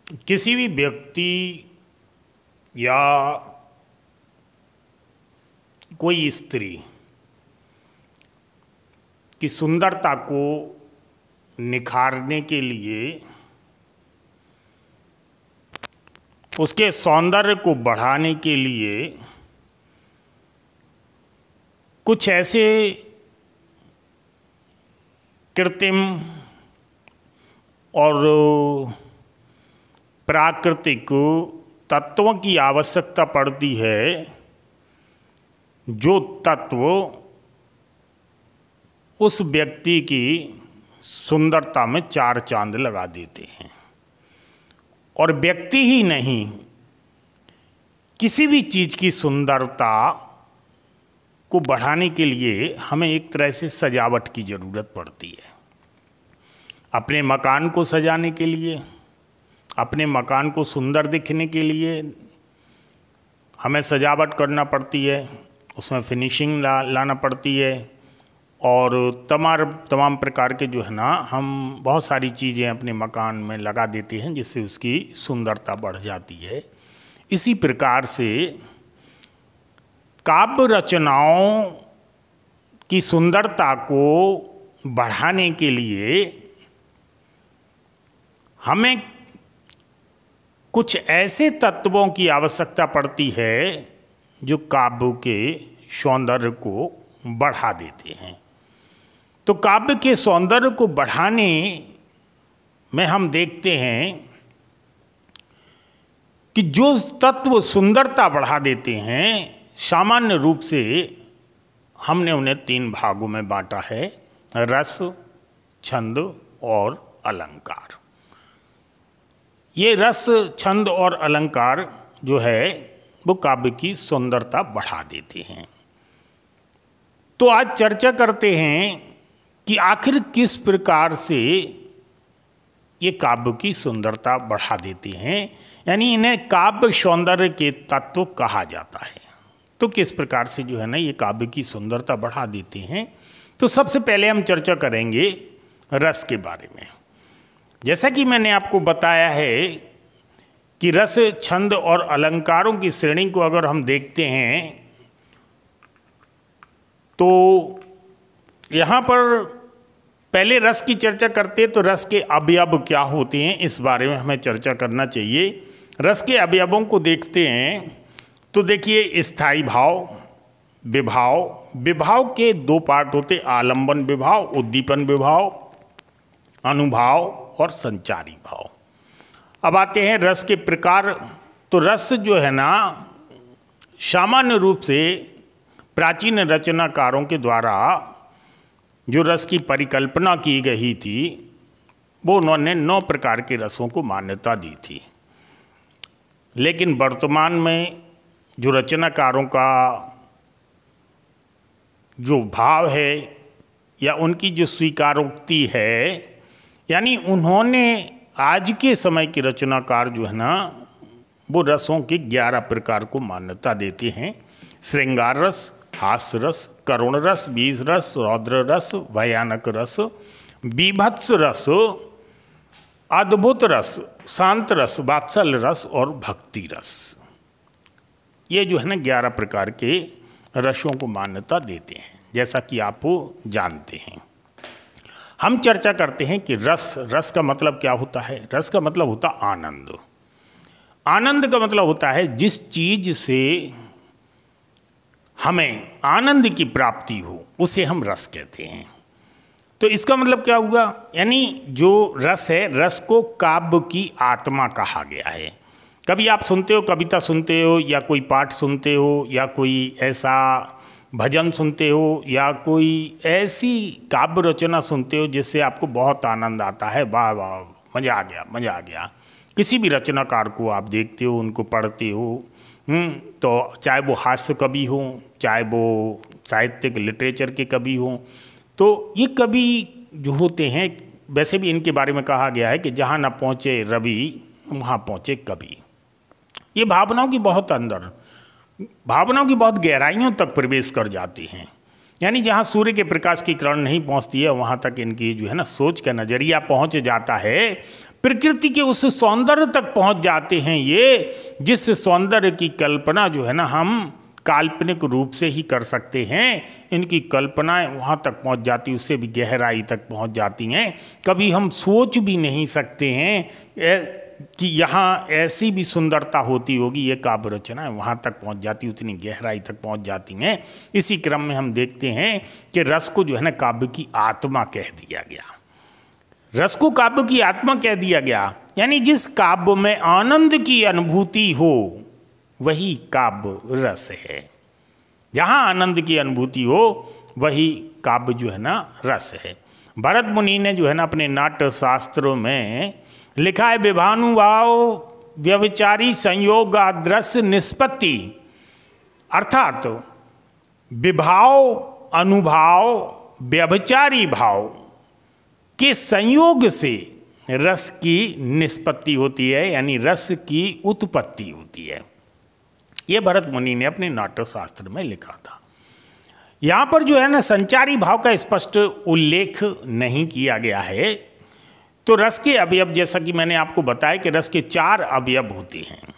किसी भी व्यक्ति या कोई स्त्री की सुंदरता को निखारने के लिए, उसके सौंदर्य को बढ़ाने के लिए कुछ ऐसे कृत्रिम और प्राकृतिक तत्वों की आवश्यकता पड़ती है, जो तत्व उस व्यक्ति की सुंदरता में चार चांद लगा देते हैं। और व्यक्ति ही नहीं, किसी भी चीज़ की सुंदरता को बढ़ाने के लिए हमें एक तरह से सजावट की ज़रूरत पड़ती है। अपने मकान को सजाने के लिए, अपने मकान को सुंदर दिखने के लिए हमें सजावट करना पड़ती है, उसमें फिनिशिंग लाना पड़ती है। और तमाम प्रकार के जो है ना, हम बहुत सारी चीज़ें अपने मकान में लगा देते हैं जिससे उसकी सुंदरता बढ़ जाती है। इसी प्रकार से काव्य रचनाओं की सुंदरता को बढ़ाने के लिए हमें कुछ ऐसे तत्वों की आवश्यकता पड़ती है जो काव्य के सौंदर्य को बढ़ा देते हैं। तो काव्य के सौंदर्य को बढ़ाने में हम देखते हैं कि जो तत्व सुंदरता बढ़ा देते हैं, सामान्य रूप से हमने उन्हें तीन भागों में बांटा है: रस, छंद और अलंकार। ये रस, छंद और अलंकार जो है वो काव्य की सुंदरता बढ़ा देते हैं। तो आज चर्चा करते हैं कि आखिर किस प्रकार से ये काव्य की सुंदरता बढ़ा देते हैं, यानी इन्हें काव्य सौंदर्य के तत्व कहा जाता है। तो किस प्रकार से जो है ना ये काव्य की सुंदरता बढ़ा देते हैं। तो सबसे पहले हम चर्चा करेंगे रस के बारे में। जैसा कि मैंने आपको बताया है कि रस, छंद और अलंकारों की श्रेणी को अगर हम देखते हैं तो यहाँ पर पहले रस की चर्चा करते हैं तो रस के अवयव क्या होते हैं इस बारे में हमें चर्चा करना चाहिए। रस के अवयवों को देखते हैं तो देखिए, स्थायी भाव, विभाव। विभाव के दो पार्ट होते: आलंबन विभाव, उद्दीपन विभाव, अनुभाव और संचारी भाव। अब आते हैं रस के प्रकार। तो रस जो है ना, सामान्य रूप से प्राचीन रचनाकारों के द्वारा जो रस की परिकल्पना की गई थी, वो उन्होंने 9 प्रकार के रसों को मान्यता दी थी। लेकिन वर्तमान में जो रचनाकारों का जो भाव है या उनकी जो स्वीकारोक्ति है, यानी उन्होंने आज के समय के रचनाकार जो है ना, वो रसों के 11 प्रकार को मान्यता देते हैं: श्रृंगार रस, हास्य रस, करुण रस, बीज रस, रौद्र रस, भयानक रस, बीभत्स रस, अद्भुत रस, शांत रस, वात्सल्य रस और भक्ति रस। ये जो है ना 11 प्रकार के रसों को मान्यता देते हैं, जैसा कि आप जानते हैं। हम चर्चा करते हैं कि रस का मतलब क्या होता है। रस का मतलब होता आनंद। आनंद का मतलब होता है जिस चीज से हमें आनंद की प्राप्ति हो, उसे हम रस कहते हैं। तो इसका मतलब क्या हुआ, यानी जो रस है, रस को काव्य की आत्मा कहा गया है। कभी आप सुनते हो, कविता सुनते हो, या कोई पाठ सुनते हो, या कोई ऐसा भजन सुनते हो, या कोई ऐसी काव्य रचना सुनते हो जिससे आपको बहुत आनंद आता है, वाह वाह, मज़ा आ गया, मज़ा आ गया। किसी भी रचनाकार को आप देखते हो, उनको पढ़ते हो, तो चाहे वो हास्य कवि हो, चाहे वो साहित्यिक लिटरेचर के कवि हों, तो ये कवि जो होते हैं, वैसे भी इनके बारे में कहा गया है कि जहाँ न पहुँचे रवि वहाँ पहुँचे कवि। ये भावनाओं की बहुत गहराइयों तक प्रवेश कर जाती हैं। यानी जहाँ सूर्य के प्रकाश की किरण नहीं पहुँचती है, वहाँ तक इनकी जो है ना सोच का नज़रिया पहुँच जाता है। प्रकृति के उस सौंदर्य तक पहुंच जाते हैं ये, जिस सौंदर्य की कल्पना जो है ना हम काल्पनिक रूप से ही कर सकते हैं। इनकी कल्पनाएं वहाँ तक पहुँच जाती, उससे भी गहराई तक पहुँच जाती हैं। कभी हम सोच भी नहीं सकते हैं कि यहाँ ऐसी भी सुंदरता होती होगी। ये काव्य रचना वहाँ तक पहुँच जाती, उतनी गहराई तक पहुँच जाती हैं। इसी क्रम में हम देखते हैं कि रस को जो है ना काव्य की आत्मा कह दिया गया। रस को काव्य की आत्मा कह दिया गया, यानी जिस काव्य में आनंद की अनुभूति हो वही काव्य रस है। जहाँ आनंद की अनुभूति हो वही काव्य जो है ना रस है। भरत मुनि ने जो है ना अपने नाट्य शास्त्रों में लिखा है, विभानुभाव व्यभिचारी संयोग आद्रस निष्पत्ति, अर्थात विभाव अनुभाव व्यभिचारी भाव के संयोग से रस की निष्पत्ति होती है, यानी रस की उत्पत्ति होती है। ये भरत मुनि ने अपने नाट्य शास्त्र में लिखा था। यहाँ पर जो है ना संचारी भाव का स्पष्ट उल्लेख नहीं किया गया है। तो रस के अवयव, जैसा कि मैंने आपको बताया कि रस के 4 अवयव होते हैं।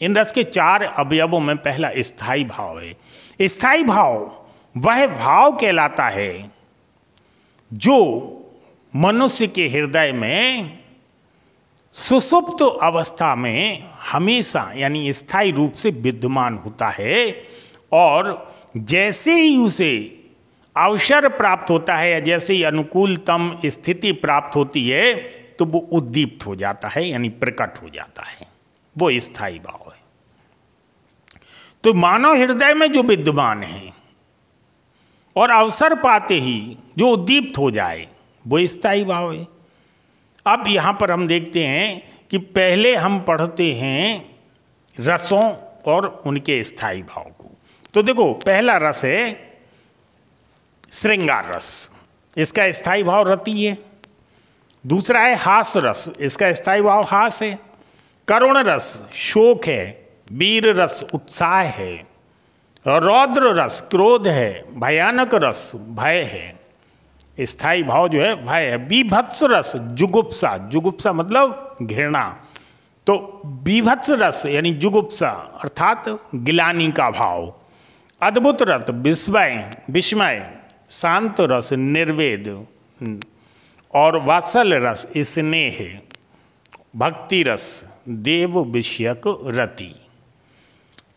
इन रस के 4 अवयवों में पहला स्थायी भाव है। स्थायी भाव वह भाव कहलाता है जो मनुष्य के हृदय में सुसुप्त अवस्था में हमेशा यानी स्थायी रूप से विद्यमान होता है, और जैसे ही उसे अवसर प्राप्त होता है या जैसे ही अनुकूलतम स्थिति प्राप्त होती है तो वो उद्दीप्त हो जाता है, यानी प्रकट हो जाता है। वो स्थायी भाव है। तो मानव हृदय में जो विद्यमान है और अवसर पाते ही जो उद्दीप्त हो जाए वो स्थायी भाव है। अब यहाँ पर हम देखते हैं कि पहले हम पढ़ते हैं रसों और उनके स्थायी भाव को। तो देखो, पहला रस है श्रृंगार रस, इसका स्थायी भाव रति है। दूसरा है हास रस, इसका स्थायी भाव हास है। करुण रस शोक है। वीर रस उत्साह है। रौद्र रस क्रोध है। भयानक रस भय है। स्थायी भाव जो है भय है। बीभत्स रस जुगुप्सा, जुगुप्सा मतलब घृणा। तो बीभत्स रस यानी जुगुप्सा अर्थात गिलानी का भाव। अद्भुत रस विस्मय। शांत रस निर्वेद, और वात्सल रस स्नेह। भक्ति रस देव विषयक रति।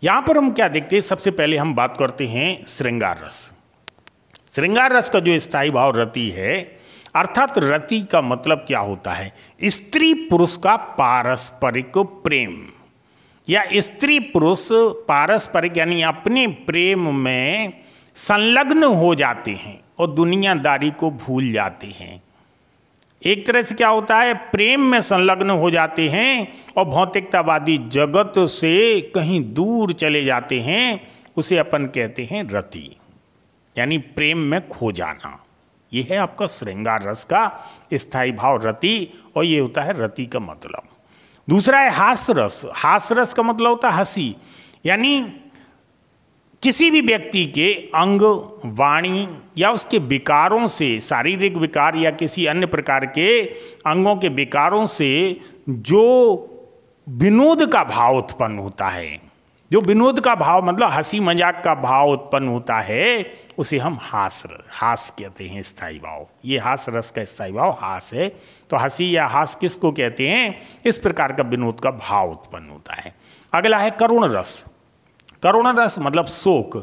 यहाँ पर हम क्या देखते हैं, सबसे पहले हम बात करते हैं श्रृंगार रस। श्रृंगार रस का जो स्थायी भाव रति है, अर्थात रति का मतलब क्या होता है, स्त्री पुरुष का पारस्परिक प्रेम, या स्त्री पुरुष पारस्परिक यानी अपने प्रेम में संलग्न हो जाते हैं और दुनियादारी को भूल जाते हैं। एक तरह से क्या होता है, प्रेम में संलग्न हो जाते हैं और भौतिकतावादी जगत से कहीं दूर चले जाते हैं। उसे अपन कहते हैं रति, यानी प्रेम में खो जाना। यह है आपका श्रृंगार रस का स्थायी भाव रति, और ये होता है रति का मतलब। दूसरा है हास रस। हास रस का मतलब होता है हंसी, यानी किसी भी व्यक्ति के अंग, वाणी या उसके विकारों से, शारीरिक विकार या किसी अन्य प्रकार के अंगों के विकारों से जो विनोद का भाव उत्पन्न होता है, जो विनोद का भाव मतलब हंसी मजाक का भाव उत्पन्न होता है, उसे हम हास कहते हैं, स्थायी भाव। ये हास रस का स्थायी भाव हास है। तो हंसी या हास किसको कहते हैं, इस प्रकार का विनोद का भाव उत्पन्न होता है। अगला है करुण रस। करुण रस मतलब शोक।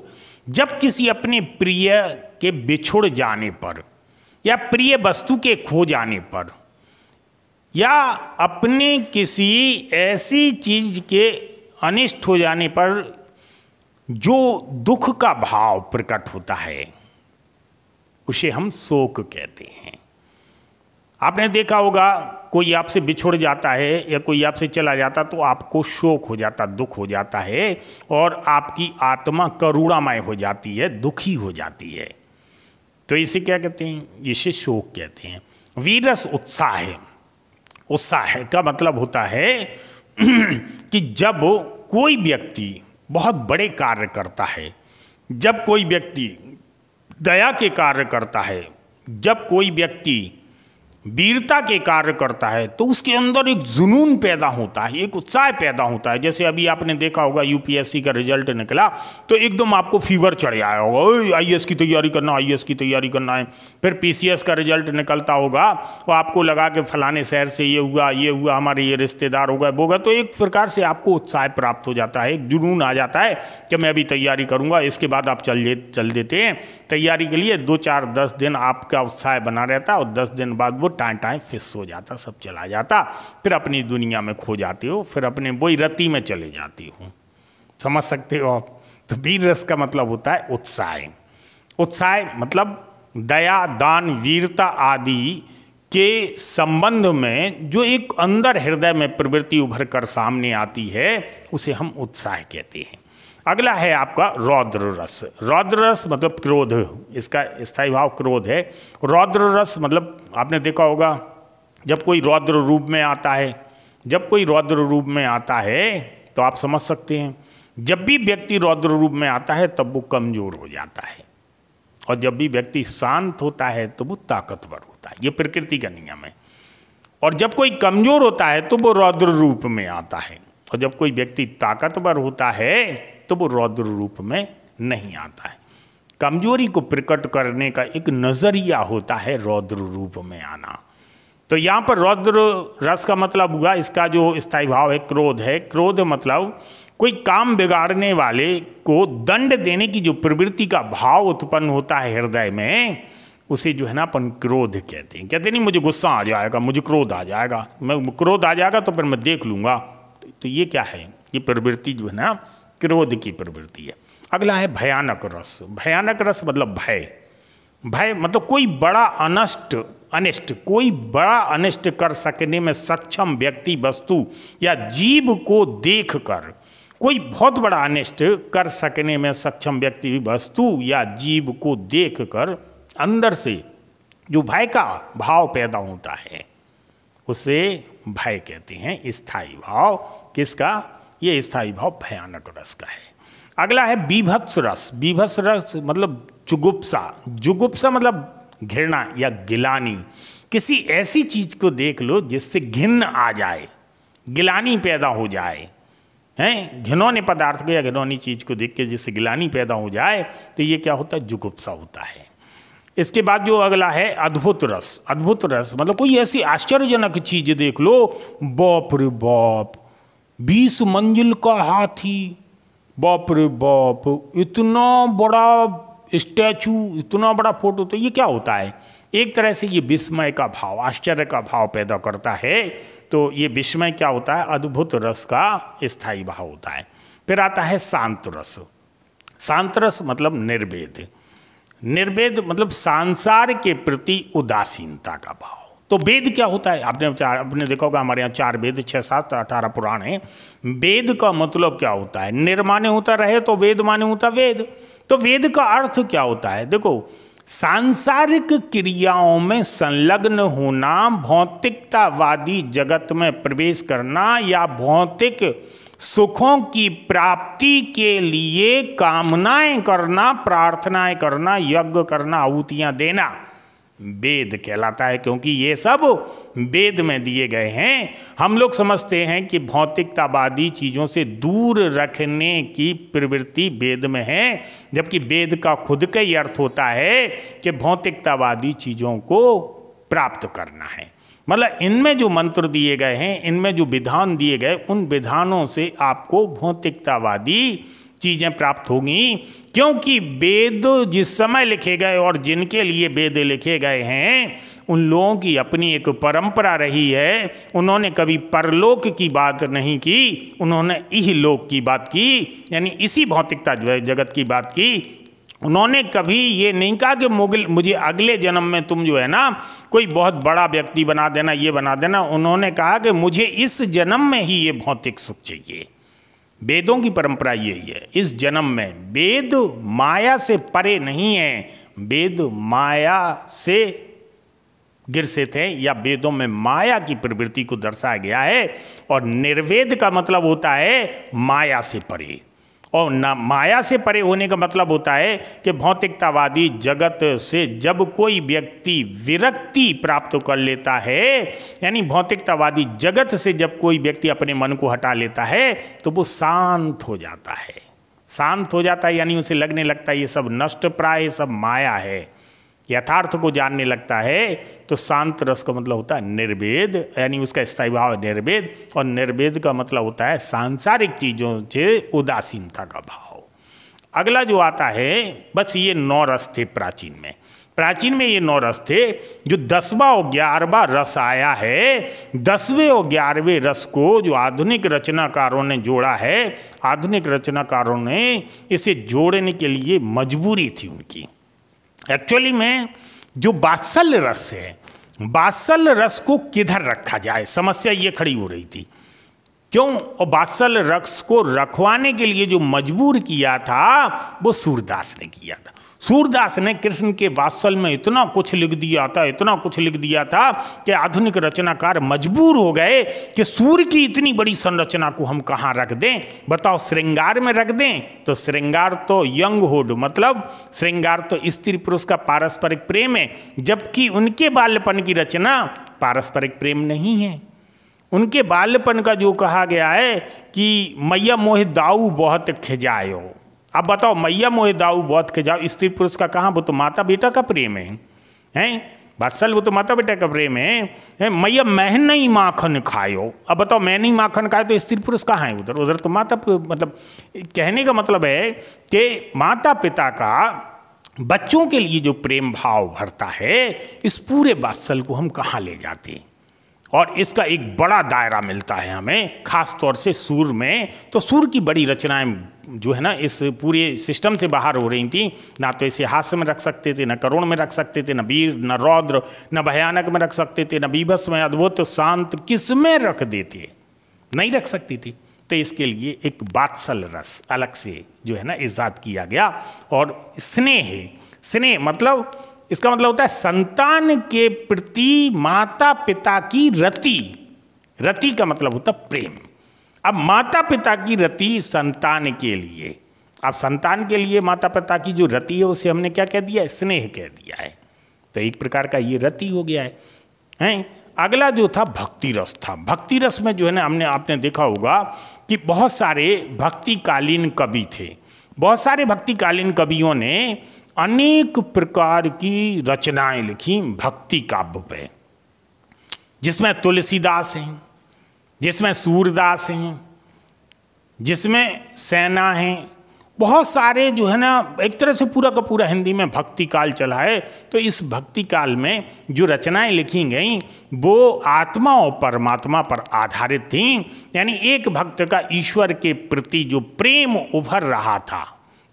जब किसी अपने प्रिय के बिछुड़ जाने पर, या प्रिय वस्तु के खो जाने पर, या अपने किसी ऐसी चीज के अनिष्ट हो जाने पर जो दुख का भाव प्रकट होता है, उसे हम शोक कहते हैं। आपने देखा होगा, कोई आपसे बिछुड़ जाता है या कोई आपसे चला जाता तो आपको शोक हो जाता, दुख हो जाता है, और आपकी आत्मा करुणामय हो जाती है, दुखी हो जाती है। तो इसे क्या कहते हैं, इसे शोक कहते हैं। वीरस उत्साह है। उत्साह का मतलब होता है कि जब कोई व्यक्ति बहुत बड़े कार्य करता है, जब कोई व्यक्ति दया के कार्य करता है, जब कोई व्यक्ति वीरता के कार्य करता है तो उसके अंदर एक जुनून पैदा होता है, एक उत्साह पैदा होता है। जैसे अभी आपने देखा होगा यूपीएससी का रिजल्ट निकला तो एकदम आपको फीवर चढ़ आया होगा, ओए आईएएस की तैयारी करना, आईएएस की तैयारी करना है। फिर पीसीएस का रिजल्ट निकलता होगा तो आपको लगा कि फलाने शहर से ये हुआ, हमारे ये रिश्तेदार हो गए वो गए, तो एक प्रकार से आपको उत्साह प्राप्त हो जाता है, एक जुनून आ जाता है कि मैं अभी तैयारी करूँगा। इसके बाद आप चल देते हैं तैयारी के लिए। 2-4-10 दिन आपका उत्साह बना रहता है और 10 दिन बाद वो टाइम फिस हो जाता, सब चला जाता, फिर अपनी दुनिया में खो जाते हो, फिर अपने वही रति में चले जाती हो। समझ सकते हो आप? तो वीर रस का मतलब होता है उत्साह। उत्साह मतलब दया, दान, वीरता आदि के संबंध में जो एक अंदर हृदय में प्रवृत्ति उभर कर सामने आती है उसे हम उत्साह कहते हैं। अगला है आपका रौद्र रस। रौद्र रस मतलब क्रोध, इसका स्थायी भाव क्रोध है। रौद्र रस मतलब आपने देखा होगा जब कोई रौद्र रूप में आता है, जब कोई रौद्र रूप में आता है तो आप समझ सकते हैं जब भी व्यक्ति रौद्र रूप में आता है तब वो कमजोर हो जाता है, और जब भी व्यक्ति शांत होता है तो वो ताकतवर होता है। ये प्रकृति का नियम है। और जब कोई कमजोर होता है तो वो रौद्र रूप में आता है, और जब कोई व्यक्ति ताकतवर होता है तो वो रौद्र रूप में नहीं आता है। कमजोरी को प्रकट करने का एक नजरिया होता है रौद्र रूप में आना। तो यहाँ पर रौद्र रस का मतलब हुआ, इसका जो स्थायी भाव है क्रोध है। क्रोध मतलब कोई काम बिगाड़ने वाले को दंड देने की जो प्रवृत्ति का भाव उत्पन्न होता है हृदय में, उसे जो है ना अपन क्रोध कहते हैं। कहते नहीं मुझे गुस्सा आ जाएगा, मुझे क्रोध आ जाएगा, मैं क्रोध आ जाएगा तो फिर मैं देख लूँगा। तो ये क्या है? ये प्रवृत्ति जो है ना क्रोध की प्रवृत्ति है। अगला है भयानक रस। भयानक रस मतलब भय। भय मतलब कोई बड़ा अनिष्ट कोई बड़ा अनिष्ट कर सकने में सक्षम व्यक्ति, वस्तु या जीव को देखकर, कोई बहुत बड़ा अनिष्ट कर सकने में सक्षम व्यक्ति, वस्तु या जीव को देखकर अंदर से जो भय का भाव पैदा होता है उसे भय कहते हैं। स्थायी भाव किसका? ये स्थायी भाव भयानक रस का है। अगला है बीभत्स रस। बीभत्स रस मतलब जुगुप्सा। जुगुप्सा मतलब घृणा या गिलानी। किसी ऐसी चीज को देख लो जिससे घिन आ जाए, गिलानी पैदा हो जाए, हैं, घिनौने पदार्थ को या घिनौनी चीज को देख के जिससे गिलानी पैदा हो जाए तो ये क्या होता है? जुगुप्सा होता है। इसके बाद जो अगला है अद्भुत रस। अद्भुत रस मतलब कोई ऐसी आश्चर्यजनक चीज देख लो, बाप रे बाप, 20 मंजिल का हाथी, बाप रे बाप, इतना बड़ा स्टैचू, इतना बड़ा फोटो, तो ये क्या होता है? एक तरह से ये विस्मय का भाव, आश्चर्य का भाव पैदा करता है। तो ये विस्मय क्या होता है? अद्भुत रस का स्थायी भाव होता है। फिर आता है शांत रस। शांत रस मतलब निर्वेद। निर्वेद मतलब संसार के प्रति उदासीनता का भाव। तो वेद क्या होता है? आपने देखा होगा हमारे यहाँ 4 वेद, 6, 7, 18 पुराण हैं। वेद का मतलब क्या होता है? निर्माने होता रहे तो वेद माने होता वेद। तो वेद का अर्थ क्या होता है? देखो, सांसारिक क्रियाओं में संलग्न होना, भौतिकतावादी जगत में प्रवेश करना या भौतिक सुखों की प्राप्ति के लिए कामनाएं करना, प्रार्थनाएं करना, यज्ञ करना, आहुतियां देना वेद कहलाता है। क्योंकि ये सब वेद में दिए गए हैं। हम लोग समझते हैं कि भौतिकतावादी चीज़ों से दूर रखने की प्रवृत्ति वेद में है, जबकि वेद का खुद का ही अर्थ होता है कि भौतिकतावादी चीज़ों को प्राप्त करना है। मतलब इनमें जो मंत्र दिए गए हैं, इनमें जो विधान दिए गए, उन विधानों से आपको भौतिकतावादी चीज़ें प्राप्त होंगी। क्योंकि वेद जिस समय लिखे गए और जिनके लिए वेद लिखे गए हैं उन लोगों की अपनी एक परंपरा रही है। उन्होंने कभी परलोक की बात नहीं की, उन्होंने इहलोक की बात की, यानी इसी भौतिकता जगत की बात की। उन्होंने कभी ये नहीं कहा कि मुझे अगले जन्म में तुम जो है ना कोई बहुत बड़ा व्यक्ति बना देना, ये बना देना। उन्होंने कहा कि मुझे इस जन्म में ही ये भौतिक सुख चाहिए। वेदों की परंपरा यही है। इस जन्म में वेद माया से परे नहीं है, वेद माया से गिरसित है, या वेदों में माया की प्रवृत्ति को दर्शाया गया है। और निर्वेद का मतलब होता है माया से परे। और ना माया से परे होने का मतलब होता है कि भौतिकतावादी जगत से जब कोई व्यक्ति विरक्ति प्राप्त कर लेता है, यानी भौतिकतावादी जगत से जब कोई व्यक्ति अपने मन को हटा लेता है तो वो शांत हो जाता है। शांत हो जाता है यानी उसे लगने लगता है ये सब नष्ट प्राय, सब माया है, यथार्थ को जानने लगता है। तो शांत रस का मतलब होता है निर्वेद, यानी उसका स्थायी भाव है निर्वेद, और निर्वेद का मतलब होता है सांसारिक चीज़ों से उदासीनता का भाव। अगला जो आता है, बस ये 9 रस थे प्राचीन में। प्राचीन में ये 9 रस थे। जो 10वां और 11वां रस आया है, 10वें और 11वें रस को जो आधुनिक रचनाकारों ने जोड़ा है, आधुनिक रचनाकारों ने इसे जोड़ने के लिए मजबूरी थी उनकी। एक्चुअली में जो वात्सल्य रस है, वात्सल्य रस को किधर रखा जाए, समस्या ये खड़ी हो रही थी। क्यों? और वात्सल्य रस को रखवाने के लिए जो मजबूर किया था वो सूरदास ने किया था। सूरदास ने कृष्ण के वात्सल्य में इतना कुछ लिख दिया था, इतना कुछ लिख दिया था कि आधुनिक रचनाकार मजबूर हो गए कि सूर्य की इतनी बड़ी संरचना को हम कहाँ रख दें। बताओ, श्रृंगार में रख दें तो श्रृंगार तो यंगहुड, मतलब श्रृंगार तो स्त्री पुरुष का पारस्परिक प्रेम है, जबकि उनके बाल्यपन की रचना पारस्परिक प्रेम नहीं है। उनके बाल्यपन का जो कहा गया है कि मैया मोह दाऊ बहुत खिजायो। अब बताओ, मैया मोह दाऊ बहुत खिजाओ, स्त्री पुरुष का कहाँ, वो तो माता बेटा का प्रेम है, हैं वात्सल, वो तो माता बेटा का प्रेम है। मैया मैं नहीं माखन खायो, अब बताओ मैं नहीं माखन खाए तो स्त्री पुरुष कहाँ है, उधर तो माता, मतलब कहने का मतलब है कि माता पिता का बच्चों के लिए जो प्रेम भाव भरता है, इस पूरे वात्सल को हम कहाँ ले जाते हैं। और इसका एक बड़ा दायरा मिलता है हमें, खास तौर से सूर में। तो सूर की बड़ी रचनाएं जो है ना इस पूरे सिस्टम से बाहर हो रही थी। ना तो इसे हास्य में रख सकते थे, न करुण में रख सकते थे, न वीर, न रौद्र, न भयानक में रख सकते थे, न बीभत्स में, अद्भुत, शांत, किस में रख देते, नहीं रख सकती थी। तो इसके लिए एक वात्सल्य रस अलग से जो है ना इजाद किया गया। और स्नेह, स्नेह मतलब इसका मतलब होता है संतान के प्रति माता पिता की रति। रति का मतलब होता है प्रेम। अब माता पिता की रति संतान के लिए, अब संतान के लिए माता पिता की जो रति है उसे हमने क्या कह दिया, स्नेह कह दिया है। तो एक प्रकार का ये रति हो गया है, हैं? अगला जो था भक्ति रस था। भक्ति रस में जो है ना आपने देखा होगा कि बहुत सारे भक्तिकालीन कवि थे। बहुत सारे भक्तिकालीन कवियों ने अनेक प्रकार की रचनाएं लिखी भक्ति काव्य पे, जिसमें तुलसीदास हैं, जिसमें सूरदास हैं, जिसमें सेना हैं। बहुत सारे जो है ना एक तरह से पूरा का पूरा हिंदी में भक्ति काल चला है। तो इस भक्ति काल में जो रचनाएं लिखी गई वो आत्मा और परमात्मा पर आधारित थीं। यानी एक भक्त का ईश्वर के प्रति जो प्रेम उभर रहा था,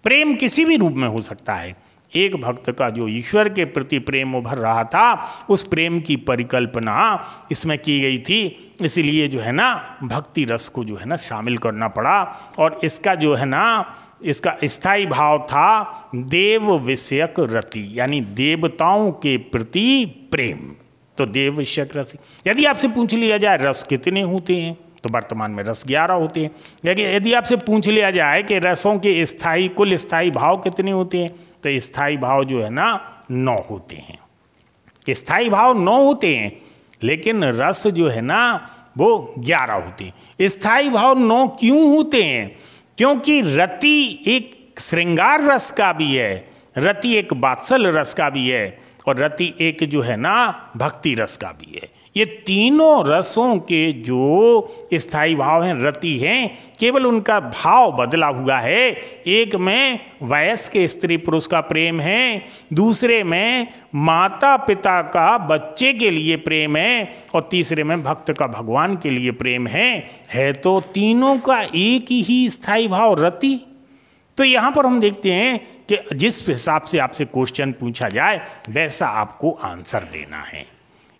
प्रेम किसी भी रूप में हो सकता है, एक भक्त का जो ईश्वर के प्रति प्रेम उभर रहा था, उस प्रेम की परिकल्पना इसमें की गई थी। इसीलिए जो है ना भक्ति रस को जो है ना शामिल करना पड़ा। और इसका जो है ना इसका स्थायी भाव था देव विषयक रति, यानी देवताओं के प्रति प्रेम। तो देव विषयक रति। यदि आपसे पूछ लिया जाए रस कितने होते हैं, तो वर्तमान में रस 11 होते हैं। लेकिन यदि आपसे पूछ लिया जाए कि रसों के स्थायी कुल स्थायी भाव कितने होते हैं, तो स्थायी भाव जो है ना 9 होते हैं। स्थायी भाव 9 होते हैं, लेकिन रस जो है ना वो 11 होते हैं। स्थायी भाव 9 क्यों होते हैं? क्योंकि रति एक श्रृंगार रस का भी है, रति एक वात्सल्य रस का भी है, और रति एक जो है ना भक्ति रस का भी है। ये तीनों रसों के जो स्थायी भाव हैं, रति हैं, केवल उनका भाव बदला हुआ है। एक में वयस्क स्त्री पुरुष का प्रेम है, दूसरे में माता पिता का बच्चे के लिए प्रेम है, और तीसरे में भक्त का भगवान के लिए प्रेम है तो तीनों का एक ही स्थायी भाव रति। तो यहाँ पर हम देखते हैं कि जिस हिसाब से आपसे क्वेश्चन पूछा जाए वैसा आपको आंसर देना है।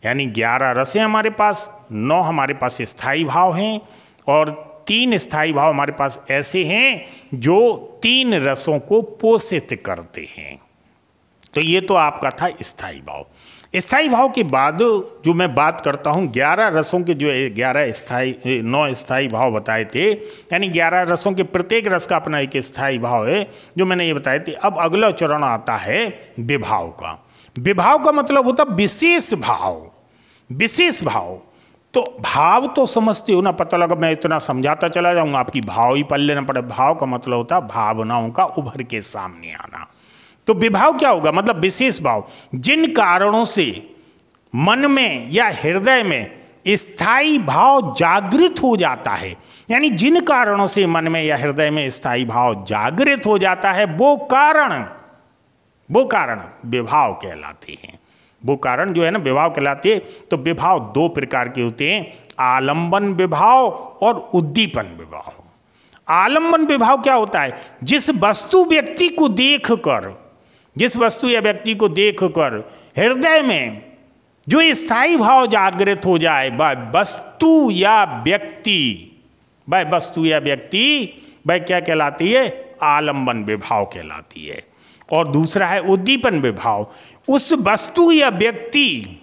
यानी 11 रसें हमारे पास, 9 हमारे पास स्थायी भाव हैं, और 3 स्थायी भाव हमारे पास ऐसे हैं जो 3 रसों को पोषित करते हैं। तो ये तो आपका था स्थायी भाव। स्थायी भाव के बाद जो मैं बात करता हूँ 11 रसों के, जो 9 स्थायी भाव बताए थे, यानी 11 रसों के प्रत्येक रस का अपना एक स्थायी भाव है, जो मैंने ये बताए थे। अब अगला चरण आता है विभाव का। विभाव का मतलब होता विशेष भाव। विशेष भाव तो भाव तो समझते हो ना, पता लगा मैं इतना समझाता चला जाऊंगा, आपकी भाव ही पढ़ लेना पड़े। भाव का मतलब होता भावनाओं का उभर के सामने आना। तो विभाव क्या होगा, मतलब विशेष भाव, जिन कारणों से मन में या हृदय में स्थायी भाव जागृत हो जाता है, यानी जिन कारणों से मन में या हृदय में स्थायी भाव जागृत हो जाता है, वो कारण विभाव कहलाते हैं। वो कारण जो है ना विभाव कहलाते हैं। तो विभाव 2 प्रकार के होते हैं, आलंबन विभाव और उद्दीपन विभाव। आलंबन विभाव क्या होता है, जिस वस्तु व्यक्ति को देखकर, जिस वस्तु या व्यक्ति को देखकर हृदय में जो स्थायी भाव जागृत हो जाए, वस्तु या व्यक्ति वह क्या कहलाती है, आलंबन विभाव कहलाती है। और दूसरा है उद्दीपन विभाव, उस वस्तु या व्यक्ति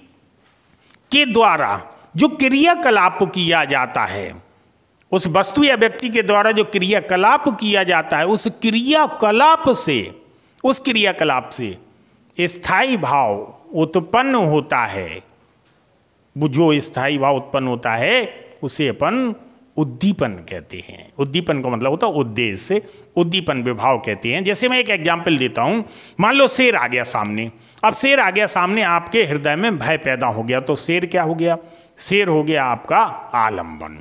के द्वारा जो क्रियाकलाप किया जाता है, उस वस्तु या व्यक्ति के द्वारा जो क्रियाकलाप किया जाता है, उस क्रियाकलाप से स्थायी भाव उत्पन्न होता है। वो जो स्थायी भाव उत्पन्न होता है उसे अपन उद्दीपन कहते हैं। उद्दीपन का मतलब होता है उद्देश्य, उद्दीपन विभाव कहते हैं। जैसे मैं एक एग्जाम्पल देता हूँ, मान लो शेर आ गया सामने। अब शेर आ गया सामने, आपके हृदय में भय पैदा हो गया, तो शेर क्या हो गया, शेर हो गया आपका आलंबन।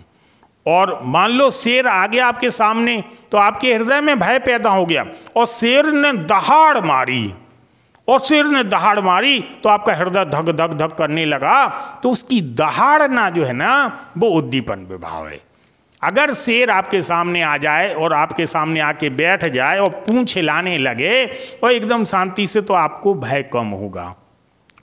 और मान लो शेर आ गया आपके सामने, तो आपके हृदय में भय पैदा हो गया और शेर ने दहाड़ मारी, तो आपका हृदय धक धक धक करने लगा, तो उसकी दहाड़ना जो है ना वो उद्दीपन विभाव है। अगर शेर आपके सामने आ जाए और आपके सामने आके बैठ जाए और पूंछ हिलाने लगे और एकदम शांति से, तो आपको भय कम होगा।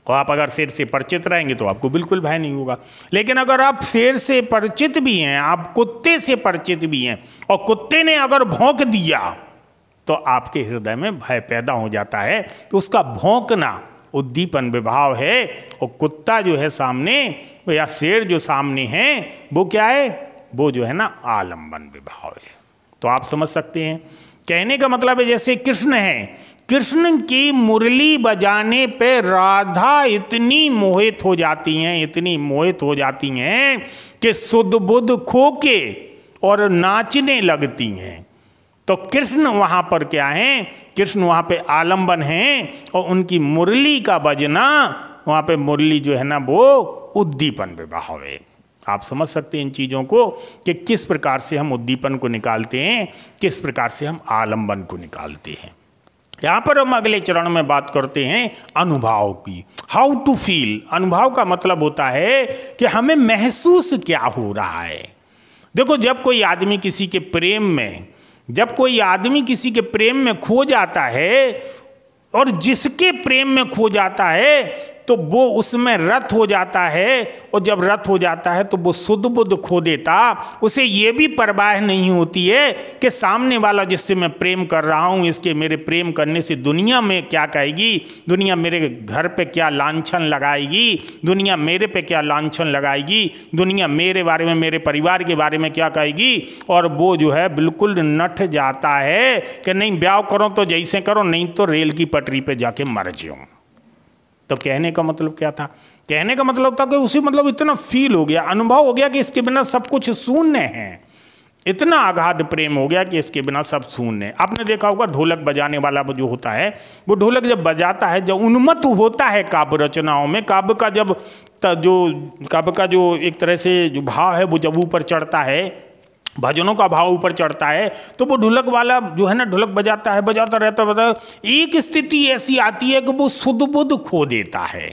और आप अगर शेर से परिचित रहेंगे तो आपको बिल्कुल भय नहीं होगा। लेकिन अगर आप शेर से परिचित भी हैं, आप कुत्ते से परिचित भी हैं, और कुत्ते ने अगर भौंक दिया तो आपके हृदय में भय पैदा हो जाता है। तो उसका भौंकना उद्दीपन विभाव है। और कुत्ता जो है सामने या शेर जो सामने है वो क्या है, वो जो है ना आलंबन विभाव है। तो आप समझ सकते हैं, कहने का मतलब है जैसे कृष्ण है, कृष्ण की मुरली बजाने पे राधा इतनी मोहित हो जाती हैं कि सुध बुध खो के और नाचने लगती हैं। तो कृष्ण वहाँ पर क्या है, कृष्ण वहाँ पे आलंबन हैं और उनकी मुरली का बजना, वहाँ पे मुरली जो है ना वो उद्दीपन विभाव है। आप समझ सकते हैं इन चीज़ों को कि किस प्रकार से हम उद्दीपन को निकालते हैं, किस प्रकार से हम आलंबन को निकालते हैं। यहाँ पर हम अगले चरण में बात करते हैं अनुभव की, हाउ टू फील। अनुभव का मतलब होता है कि हमें महसूस क्या हो रहा है। देखो, जब कोई आदमी किसी के प्रेम में खो जाता है, और जिसके प्रेम में खो जाता है तो वो उसमें रत हो जाता है, और जब रत हो जाता है तो वो सुध बुध खो देता। उसे ये भी परवाह नहीं होती है कि सामने वाला जिससे मैं प्रेम कर रहा हूँ, इसके मेरे प्रेम करने से दुनिया में क्या कहेगी, दुनिया मेरे घर पे क्या लांछन लगाएगी, दुनिया मेरे पे क्या लांछन लगाएगी, दुनिया मेरे बारे में, मेरे परिवार के बारे में क्या कहेगी। और वो जो है बिल्कुल नठ जाता है कि नहीं, ब्याह करो तो जैसे करो, नहीं तो रेल की पटरी पे जाके मर जाओ। तो कहने का मतलब क्या था, कहने का मतलब था कि उसी मतलब इतना फील हो गया, अनुभव हो गया कि इसके बिना सब कुछ शून्य है। इतना अगाध प्रेम हो गया कि इसके बिना सब शून्य है। आपने देखा होगा ढोलक बजाने वाला जो होता है, वो ढोलक जब बजाता है, जब उन्मत्त होता है काव्य रचनाओं में, काव्य का जो एक तरह से जो भाव है वो जब ऊपर चढ़ता है, भजनों का भाव ऊपर चढ़ता है, तो वो ढोलक वाला जो है ना ढोलक बजाता रहता, एक स्थिति ऐसी आती है कि वो सुध बुध खो देता है।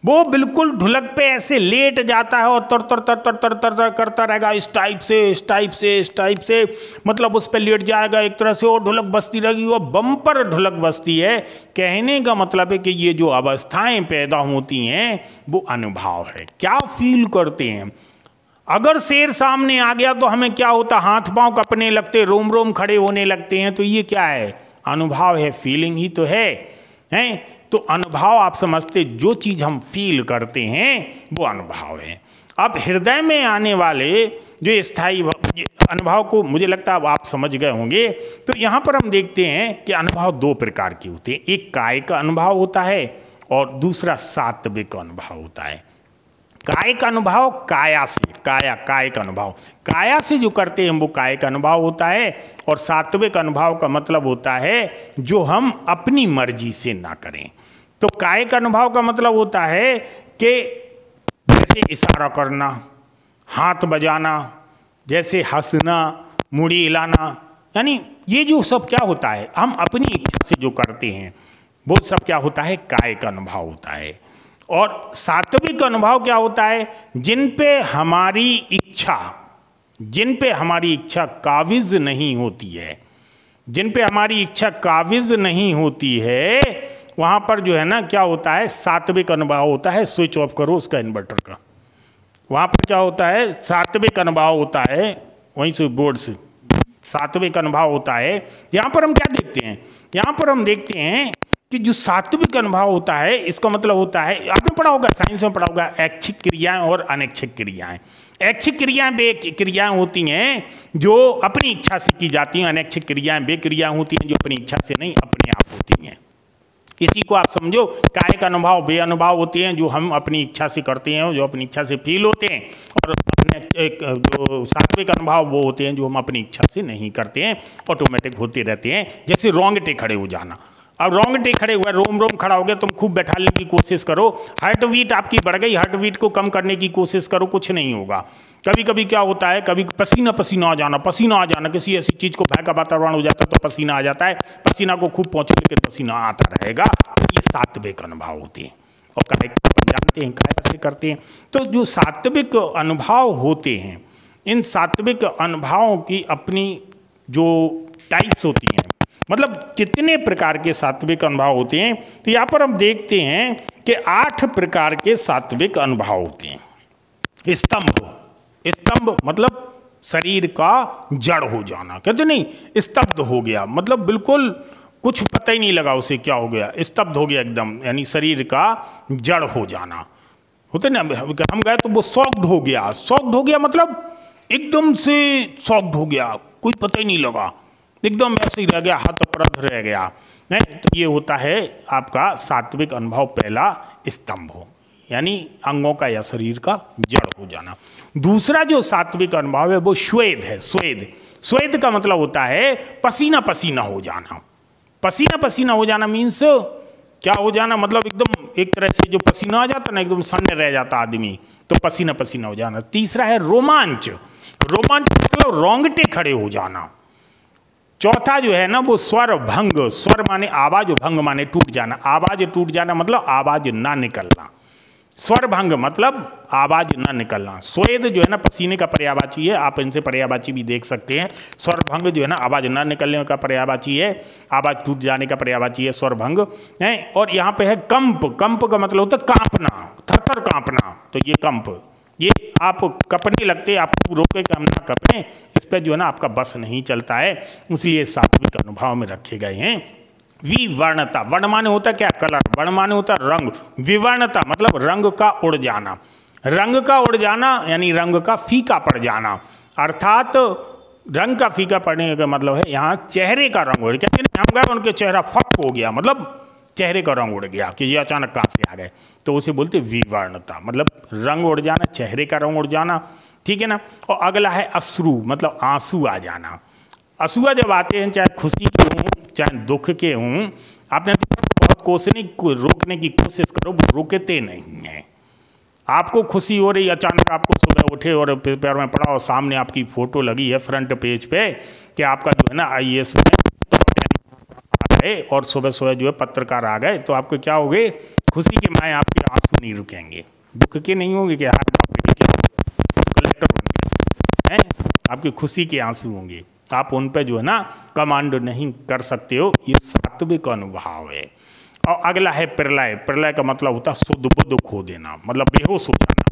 वो बिल्कुल ढोलक पे ऐसे लेट जाता है और तर तर तर तर तर तर तर करता रहेगा, इस टाइप से, मतलब उस पर लेट जाएगा एक तरह से, और ढोलक बजती रहेगी, वो बम्पर ढोलक बजती है। कहने का मतलब है कि ये जो अवस्थाएं पैदा होती हैं वो अनुभव है। क्या फील करते हैं। अगर शेर सामने आ गया तो हमें क्या होता, हाथ पांव कपने लगते, रोम रोम खड़े होने लगते हैं। तो ये क्या है, अनुभव है, फीलिंग ही तो है। तो अनुभव आप समझते जो चीज़ हम फील करते हैं वो अनुभव है। अब हृदय में आने वाले जो स्थायी अनुभव को मुझे लगता है अब आप समझ गए होंगे। तो यहाँ पर हम देखते हैं कि अनुभव दो प्रकार के होते हैं, एक काय का अनुभव होता है और दूसरा सात्विक अनुभव होता है। काय का अनुभव काया से, काय का अनुभव काया से जो करते हैं वो काय का अनुभव होता है, और सात्विक अनुभव का मतलब होता है जो हम अपनी मर्जी से ना करें। तो काय का अनुभव का मतलब होता है कि जैसे इशारा करना, हाथ बजाना, जैसे हंसना, मुड़ी हिलाना, यानी ये जो सब क्या होता है हम अपनी इच्छा से जो करते हैं वो सब क्या होता है, काय का अनुभव होता है। और सात्विक अनुभव क्या होता है, जिन पे हमारी इच्छा काबिज नहीं होती है, जिन पे हमारी इच्छा काबिज नहीं होती है, वहाँ पर जो है ना क्या होता है, सात्विक अनुभव होता है। स्विच ऑफ करो उसका इन्वर्टर का, वहाँ पर क्या होता है, सात्विक अनुभव होता है, वहीं से बोर्ड से सात्विक अनुभव होता है। यहाँ पर हम क्या देखते हैं, यहाँ पर हम देखते हैं कि जो सात्विक अनुभव होता है इसका मतलब होता है, आपने पढ़ा होगा, साइंस में पढ़ा होगा, ऐच्छिक क्रियाएं और अनैच्छिक क्रियाएं। ऐच्छिक क्रियाएं वे क्रियाएं होती हैं जो अपनी इच्छा से की जाती हैं, अनैच्छिक क्रियाएं वे क्रियाएं होती हैं जो अपनी इच्छा से नहीं अपने आप होती हैं। इसी को आप समझो, काय का अनुभव वे अनुभव होते हैं जो हम अपनी इच्छा से करते हैं, जो अपनी इच्छा से फील होते हैं, और जो सात्विक अनुभव वो होते हैं जो हम अपनी इच्छा से नहीं करते हैं, ऑटोमेटिक होते रहते हैं। जैसे रोंगटे खड़े हो जाना, अब रोंगटे खड़े हुए, रोम रोम खड़ा हो गया, तुम खूब बैठाने की कोशिश करो, हार्ट बीट आपकी बढ़ गई, हार्ट बीट को कम करने की कोशिश करो, कुछ नहीं होगा। कभी कभी क्या होता है, कभी पसीना आ जाना, किसी ऐसी चीज़ को भय का वातावरण हो जाता है तो पसीना आ जाता है, पसीना को खूब पहुँचो लेकिन पसीना आता रहेगा, ये सात्विक अनुभव होते हैं। और काय अपन जानते हैं काया से करते हैं। तो जो सात्विक अनुभव होते हैं, इन सात्विक अनुभवों की अपनी जो टाइप्स होती हैं, मतलब कितने प्रकार के सात्विक अनुभव होते हैं, तो यहाँ पर हम देखते हैं कि 8 प्रकार के सात्विक अनुभव होते हैं। स्तंभ मतलब शरीर का जड़ हो जाना, कहते नहीं स्तब्ध हो गया, मतलब बिल्कुल कुछ पता ही नहीं लगा उसे क्या हो गया, स्तब्ध हो गया एकदम, यानी शरीर का जड़ हो जाना होते ना। हम गए तो वो सॉक्ड हो गया मतलब एकदम से सॉक्ड हो गया, कुछ पता ही नहीं लगा, एकदम ऐसे ही रह गया, हाथ पर रह गया। नहीं, तो ये होता है आपका सात्विक अनुभव पहला, स्तंभ हो, यानी अंगों का या शरीर का जड़ हो जाना। दूसरा जो सात्विक अनुभव है वो श्वेद है। स्वेद का मतलब होता है पसीना पसीना हो जाना। पसीना पसीना हो जाना मीन्स क्या हो जाना, मतलब एकदम एक तरह से जो पसीना आ जाता ना, एकदम सन्न रह जाता आदमी, तो पसीना पसीना हो जाना। तीसरा है रोमांच मतलब रोंगटे खड़े हो जाना। चौथा जो है ना वो स्वर भंग, स्वर माने आवाज, भंग माने टूट जाना, आवाज टूट जाना मतलब आवाज ना निकलना, स्वर भंग मतलब आवाज ना निकलना। स्वेद जो है ना पसीने का पर्यायवाची है, आप इनसे पर्यायवाची भी देख सकते हैं। स्वर भंग जो है ना आवाज ना निकलने का पर्यायवाची है, आवाज टूट जाने का पर्यायवाची है स्वर भंग है। और यहाँ पे है कंप का मतलब होता है कांपना, थरथर कांपना, तो ये कंप, ये आप कपने लगते, आप रोके कि हम ना कपने, इस पर जो है ना आपका बस नहीं चलता है, इसलिए सात्विक अनुभव में रखे गए हैं। विवर्णता, वर्ण माने होता क्या, कलर, वर्ण माने होता रंग, विवर्णता मतलब रंग का उड़ जाना, रंग का उड़ जाना यानी रंग का फीका पड़ जाना, अर्थात रंग का फीका पड़ने का मतलब है यहाँ चेहरे का रंग उड़, कहते हैं हम गए उनके चेहरा फक हो गया, मतलब चेहरे का रंग उड़ गया कि ये अचानक कहाँ से आ गए, तो उसे बोलते विवर्णता, मतलब रंग उड़ जाना, चेहरे का रंग उड़ जाना, ठीक है ना। और अगला है अश्रु, मतलब आंसू आ जाना। असूआ जब आते हैं, चाहे खुशी के हों चाहे दुख के हों, आपने बहुत रोकने की कोशिश करो, वो रुकते नहीं हैं। आपको खुशी हो रही, अचानक आपको सुबह उठे और पेपर में पढ़ा और सामने आपकी फ़ोटो लगी है फ्रंट पेज पे कि आपका जो है ना IAS में आ गए, और सुबह सुबह जो है पत्रकार आ गए, तो आपको क्या हो गए, खुशी के माए आपके आंसू नहीं रुकेंगे, दुख के नहीं होंगे कि हाँ कलेक्टर बन गए, आपकी खुशी के आंसू होंगे, आप उन पे जो है ना कमांड नहीं कर सकते हो, ये सात्विक अनुभव है। और अगला है प्रलय, प्रलय का मतलब होता है शुद्ध बुद्ध खो देना, मतलब बेहोश हो जाना,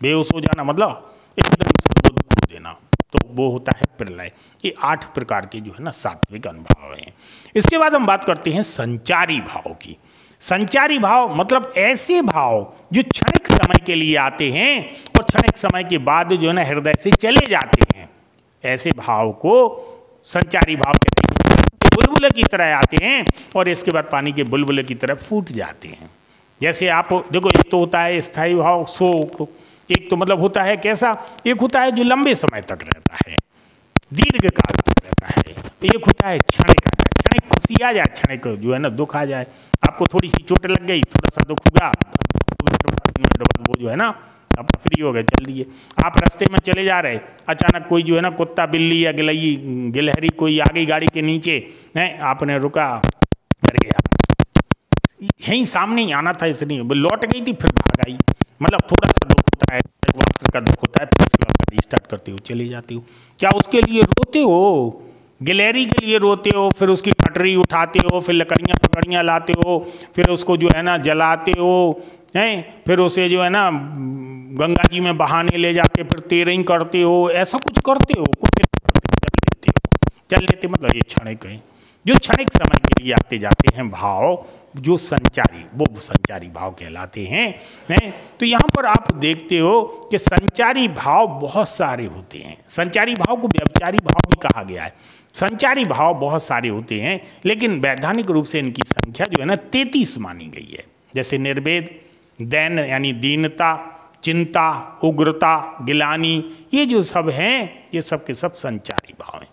बेहोश हो जाना मतलब एकदम शुद्ध बुद्ध खो देना, तो वो होता है प्रलय। ये 8 प्रकार के जो है ना सात्विक अनुभव हैं। इसके बाद हम बात करते हैं संचारी भाव की। संचारी भाव मतलब ऐसे भाव जो क्षणिक समय के लिए आते हैं और क्षणिक समय के बाद जो है ना हृदय से चले जाते हैं, ऐसे भाव को संचारी भाव कहते हैं। बुलबुले की तरह आते हैं और इसके बाद पानी के बुलबुले की तरह फूट जाते हैं। जैसे आप देखो, एक तो होता है स्थायी भाव शोक, एक तो मतलब होता है कैसा, एक होता है जो लंबे समय तक रहता है, दीर्घ काल तक रहता है, तो एक होता है क्षणिक, क्षणिक खुशी आ जाए, क्षणिक जो है ना दुख आ जाए। आपको थोड़ी सी चोट लग गई, थोड़ा सा दुख हुआ, 2 मिनट बाद वो जो है ना आप फ्री हो गए, चल दिए। आप रास्ते में चले जा रहे, अचानक कोई जो है ना कुत्ता बिल्ली या गिलहरी कोई आ गई गाड़ी के नीचे, है आपने रुका, डर गया, यहीं सामने ही आना था इसलिए लौट गई थी, फिर भाग आई। मतलब थोड़ा सा दुख होता है, वक्त का दुख होता है, फिर उसके बाद गाड़ी स्टार्ट करते हो चले जाते हो। क्या उसके लिए रोते हो? गिलहरी के लिए रोते हो, फिर उसकी पटरी उठाते हो, फिर लकड़ियाँ पकड़ियाँ लाते हो, फिर उसको जो है ना जलाते हो, हैं, फिर उसे जो है ना गंगा जी में बहाने ले जाके फिर तेरही करते हो, ऐसा कुछ करते हो? कुछ चल लेते हो, चल लेते मतलब ये क्षणिक है, जो क्षणिक समय के लिए आते जाते हैं भाव, जो संचारी, वो संचारी भाव कहलाते हैं। तो यहाँ पर आप देखते हो कि संचारी भाव बहुत सारे होते हैं। संचारी भाव को व्यभिचारी भाव भी कहा गया है। संचारी भाव बहुत सारे होते हैं, लेकिन वैधानिक रूप से इनकी संख्या जो है ना 33 मानी गई है। जैसे निर्वेद, दैन यानी दीनता, चिंता, उग्रता, गिलानी, ये जो सब हैं ये सब के सब संचारी भाव हैं।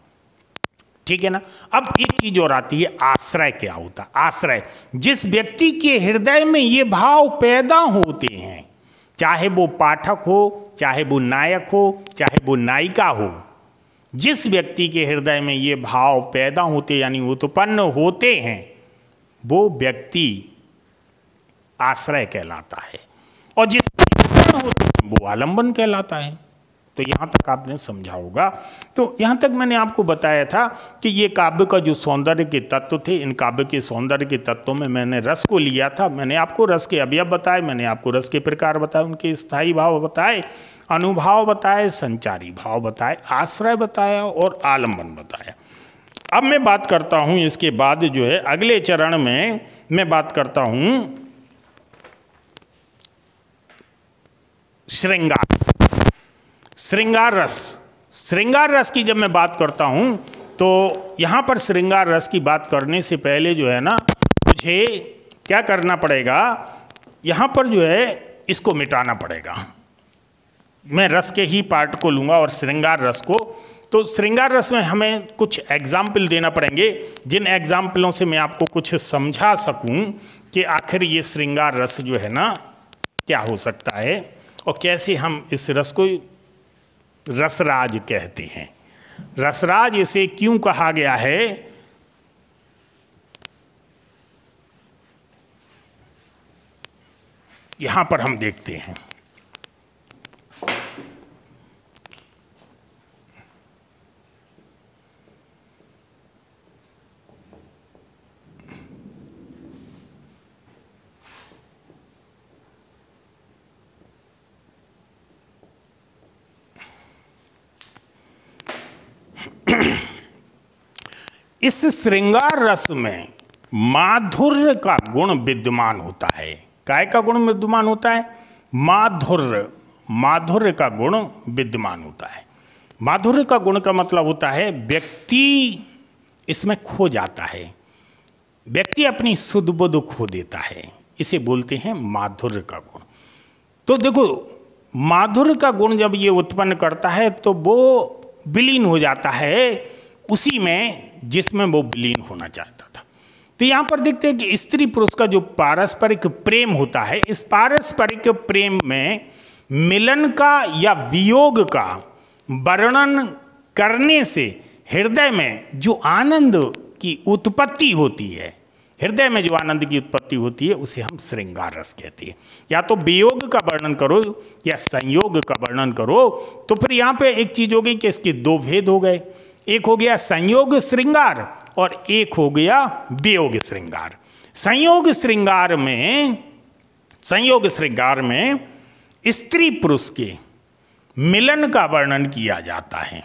ठीक है ना। अब एक चीज और आती है, आश्रय क्या होता है? आश्रय, जिस व्यक्ति के हृदय में ये भाव पैदा होते हैं, चाहे वो पाठक हो, चाहे वो नायक हो, चाहे वो नायिका हो, जिस व्यक्ति के हृदय में ये भाव पैदा होते यानी उत्पन्न होते हैं, वो व्यक्ति आश्रय कहलाता है, और जिस होते हैं वो आलंबन कहलाता है। तो यहाँ तक आपने समझा होगा। तो यहाँ तक मैंने आपको बताया था कि ये काव्य का जो सौंदर्य के तत्व थे, इन काव्य के सौंदर्य के तत्वों में मैंने रस को लिया था। मैंने आपको रस के अवयव बताए, मैंने आपको रस के प्रकार बताए, उनके स्थायी भाव बताए, अनुभाव बताए, संचारी भाव बताए, आश्रय बताया और आलंबन बताया। अब मैं बात करता हूँ इसके बाद जो है अगले चरण में मैं बात करता हूँ श्रृंगार, श्रृंगार रस। श्रृंगार रस की जब मैं बात करता हूँ तो यहाँ पर श्रृंगार रस की बात करने से पहले जो है ना मुझे क्या करना पड़ेगा, यहाँ पर जो है इसको मिटाना पड़ेगा। मैं रस के ही पार्ट को लूँगा और श्रृंगार रस को। तो श्रृंगार रस में हमें कुछ एग्जाम्पल देना पड़ेंगे, जिन एग्जाम्पलों से मैं आपको कुछ समझा सकूं कि आखिर ये श्रृंगार रस जो है ना क्या हो सकता है और कैसे हम इस रस को रसराज कहते हैं। रसराज इसे क्यों कहा गया है? यहां पर हम देखते हैं। इस श्रृंगार रस में माधुर्य का गुण विद्यमान होता है। काय का गुण विद्यमान होता है? माधुर्य, माधुर्य का गुण विद्यमान होता है। माधुर्य का गुण का मतलब होता है व्यक्ति इसमें खो जाता है, व्यक्ति अपनी सुध बुध खो देता है, इसे बोलते हैं माधुर्य का गुण। तो देखो, माधुर्य का गुण जब ये उत्पन्न करता है तो वो विलीन हो जाता है उसी में जिसमें वो विलीन होना चाहता था। तो यहाँ पर देखते हैं कि स्त्री पुरुष का जो पारस्परिक प्रेम होता है, इस पारस्परिक प्रेम में मिलन का या वियोग का वर्णन करने से हृदय में जो आनंद की उत्पत्ति होती है, हृदय में जो आनंद की उत्पत्ति होती है उसे हम श्रृंगार रस कहते हैं। या तो वियोग का वर्णन करो या संयोग का वर्णन करो। तो फिर यहाँ पे एक चीज हो गई कि इसके दो भेद हो गए, एक हो गया संयोग श्रृंगार और एक हो गया वियोग श्रृंगार। संयोग श्रृंगार में स्त्री पुरुष के मिलन का वर्णन किया जाता है।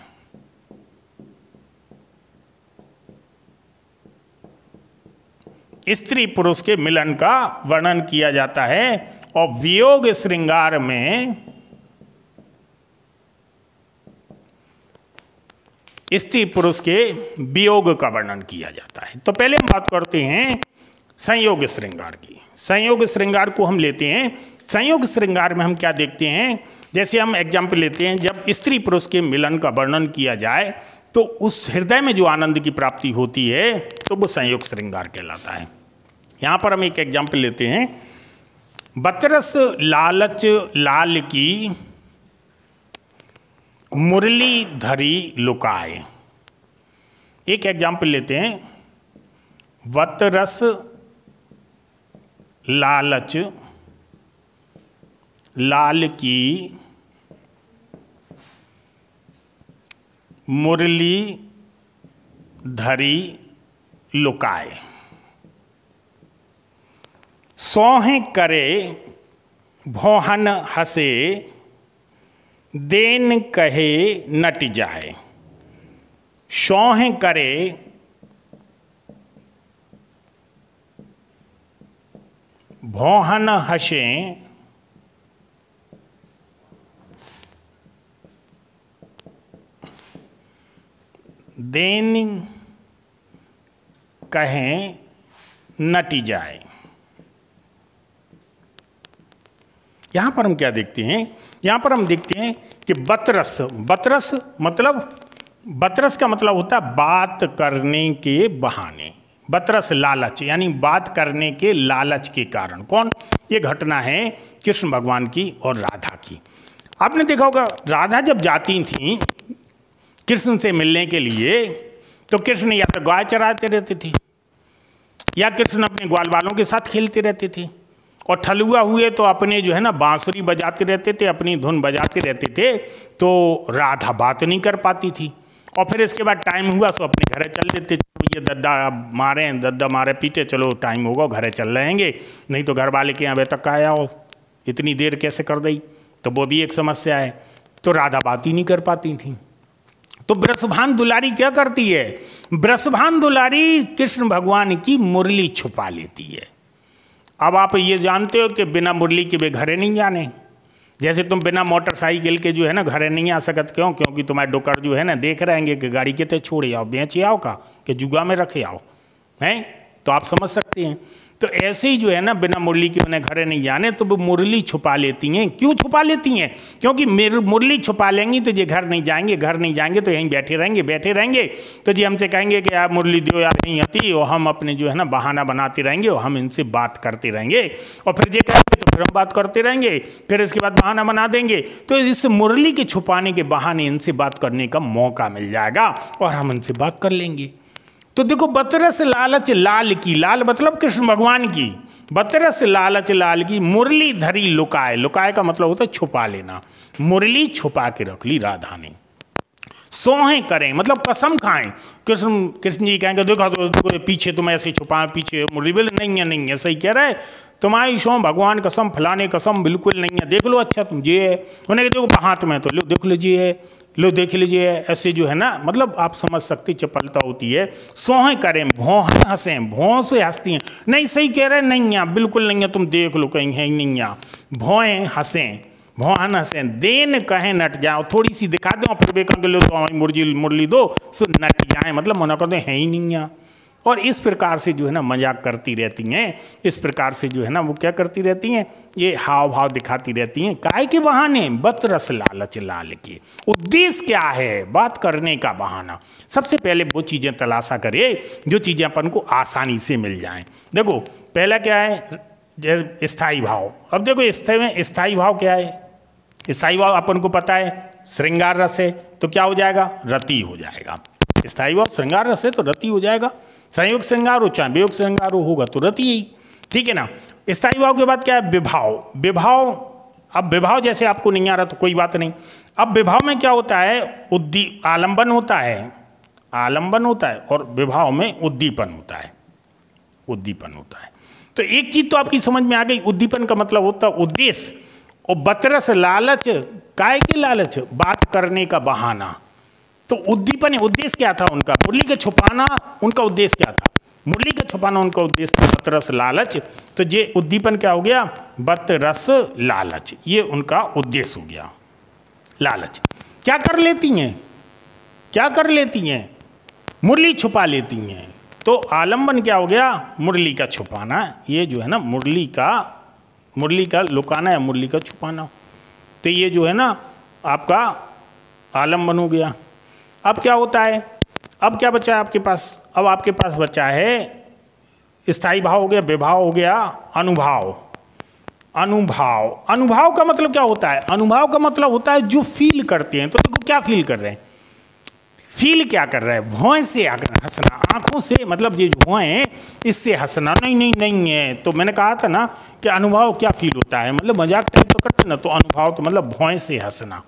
स्त्री पुरुष के मिलन का वर्णन किया जाता है और वियोग श्रृंगार में स्त्री पुरुष के वियोग का वर्णन किया जाता है। तो पहले हम बात करते हैं संयोग श्रृंगार की। संयोग श्रृंगार को हम लेते हैं। संयोग श्रृंगार में हम क्या देखते हैं, जैसे हम एग्जाम्पल लेते हैं, जब स्त्री पुरुष के मिलन का वर्णन किया जाए तो उस हृदय में जो आनंद की प्राप्ति होती है तो वो संयोग श्रृंगार कहलाता है। यहाँ पर हम एक एग्जाम्पल लेते हैं, बतरस लालच लाल की मुरली धरी लुकाए। एक एग्जाम्पल लेते हैं, बतरस लालच लाल की मुरली धरी लुकाए। सोहे करे भोहन हसे देन कहे नट जाए। सोहे करे भोहन हसे देन कहें नट जाए। यहां पर हम क्या देखते हैं, यहां पर हम देखते हैं कि बतरस, बतरस मतलब, बतरस का मतलब होता है बात करने के बहाने। बतरस लालच यानी बात करने के लालच के कारण। कौन, ये घटना है कृष्ण भगवान की और राधा की। आपने देखा होगा राधा जब जाती थी कृष्ण से मिलने के लिए तो कृष्ण या तो गाय चराते रहते थे या कृष्ण अपने ग्वाल वालों के साथ खेलते रहते थे, और ठलुआ हुए तो अपने जो है ना बांसुरी बजाते रहते थे, अपनी धुन बजाते रहते थे, तो राधा बात नहीं कर पाती थी। और फिर इसके बाद टाइम हुआ सो अपने घरे चल देते, ये दद्दा मारे पीटे, चलो टाइम होगा घरे चल रहेंगे, नहीं तो घर वाले के यहाँ अभी तक आया हो, इतनी देर कैसे कर दी, तो वो भी एक समस्या है। तो राधा बात ही नहीं कर पाती थी। तो ब्रसभान दुलारी क्या करती है, ब्रसभान दुलारी कृष्ण भगवान की मुरली छुपा लेती है। अब आप ये जानते हो कि बिना मुरली के वे घरे नहीं जाने। जैसे तुम बिना मोटरसाइकिल के जो है ना घरे नहीं आ सकते, क्यों, क्योंकि तुम्हारे डोकर जो है ना देख रहेंगे कि गाड़ी के ते छोड़े आओ, बेचे आओ का कि जुगा में रखे आओ, हैं, तो आप समझ सकते हैं। तो ऐसे ही जो है ना बिना मुरली के उन्हें घरे नहीं जाने, तो वो मुरली छुपा लेती हैं। क्यों छुपा लेती हैं, क्योंकि मुरली छुपा लेंगी तो ये घर नहीं जाएंगे, घर नहीं जाएंगे तो यहीं बैठे रहेंगे तो जी हमसे कहेंगे कि यार मुरली दो यार नहीं आती, और हम अपने जो है ना बहाना बनाते रहेंगे और हम इनसे बात करते रहेंगे, और फिर ये कहेंगे तो फिर हम बात करते रहेंगे, फिर इसके बाद बहाना बना देंगे। तो इस मुरली के छुपाने के बहाने इनसे बात करने का मौका मिल जाएगा और हम इनसे बात कर लेंगे। तो देखो, बतरस लालच लाल की, लाल मतलब कृष्ण भगवान की, बतरस लालच लाल की मुरली धरी लुकाए। लुकाए का मतलब होता है छुपा लेना, मुरली छुपा के रख ली राधा ने। सोहे करें मतलब कसम खाएं। कृष्ण जी कहेंगे देखो तो पीछे तुम ऐसे छुपाए, पीछे मुरली, बोले नहीं है सही कह रहे, तुम्हारी सो भगवान कसम, फलाने कसम बिल्कुल नहीं है, देख लो अच्छा तुम जी है, उन्हें देखो हाथ में, तो लो देख लीजिए, लो देख लीजिए, ऐसे जो है ना, मतलब आप समझ सकती चपलता होती है। सोहे करें भौं हंसे, भौं से हंसती हैं, नहीं सही कह रहे, नहीं है बिल्कुल नहीं है, तुम देख लो कहीं है नहीं है, भौं हंसें, भौहन हंसें, देन कहें नट जाओ, थोड़ी सी दिखा दो फिर बेका लो तो हमारी मुरली दो सो नट जाए, मतलब मना कर दो है ही नहीं है। और इस प्रकार से जो है ना मजाक करती रहती हैं, इस प्रकार से जो है ना वो क्या करती रहती हैं, ये हाव भाव दिखाती रहती हैं। काहे के बहाने, बतरस लालच लाल के। उद्देश्य क्या है, बात करने का बहाना। सबसे पहले वो चीज़ें तलाशा करे जो चीज़ें अपन को आसानी से मिल जाएं। देखो पहला क्या है, जैसे स्थाई भाव। अब देखो स्थाई भाव क्या है, स्थाई भाव अपन को पता है श्रृंगार रस है, तो क्या हो जाएगा, रति हो जाएगा। स्थाई भाव श्रृंगार रस है तो रति हो जाएगा। संयोग श्रृंगार हो चाहे वियोग श्रृंगार होगा तो रति ही, ठीक है ना। स्थाई भाव के बाद क्या है, विभाव। विभाव, अब विभाव जैसे आपको नहीं आ रहा तो कोई बात नहीं। अब विभाव में क्या होता है, आलंबन होता है, आलंबन होता है, और विभाव में उद्दीपन होता है, उद्दीपन होता है। तो एक चीज तो आपकी समझ में आ गई, उद्दीपन का मतलब होता है उद्देश्य, और बतरस लालच, काय के लालच, बात करने का बहाना। तो उद्दीपन, उद्देश्य क्या था उनका, मुरली के छुपाना उनका उद्देश्य क्या था, मुरली का छुपाना उनका उद्देश्य, बत रस लालच। तो ये उद्दीपन क्या हो गया, बत रस लालच, ये उनका उद्देश्य हो गया। लालच क्या कर लेती हैं, क्या कर लेती हैं, मुरली छुपा लेती हैं। तो आलम्बन क्या हो गया, मुरली का छुपाना, ये जो है ना मुरली का लुकाना या मुरली का छुपाना। तो ये जो है ना आपका आलम्बन हो गया। अब क्या होता है, अब क्या बचा है आपके पास, अब आपके पास बचा है स्थायी भाव हो गया, विभाव हो गया, अनुभाव। अनुभाव, अनुभाव का मतलब क्या होता है, अनुभाव का मतलब होता है जो फील करते हैं। तो देखो क्या फील कर रहे हैं, फील क्या कर रहे हैं, भौं से हंसना, आंखों से, मतलब ये भौं इससे हंसना, नहीं नहीं नहीं है। तो मैंने कहा था ना कि अनुभव क्या फील होता है, मतलब मजाक टाइप तो करते ना, तो अनुभव तो मतलब भौं से हंसना,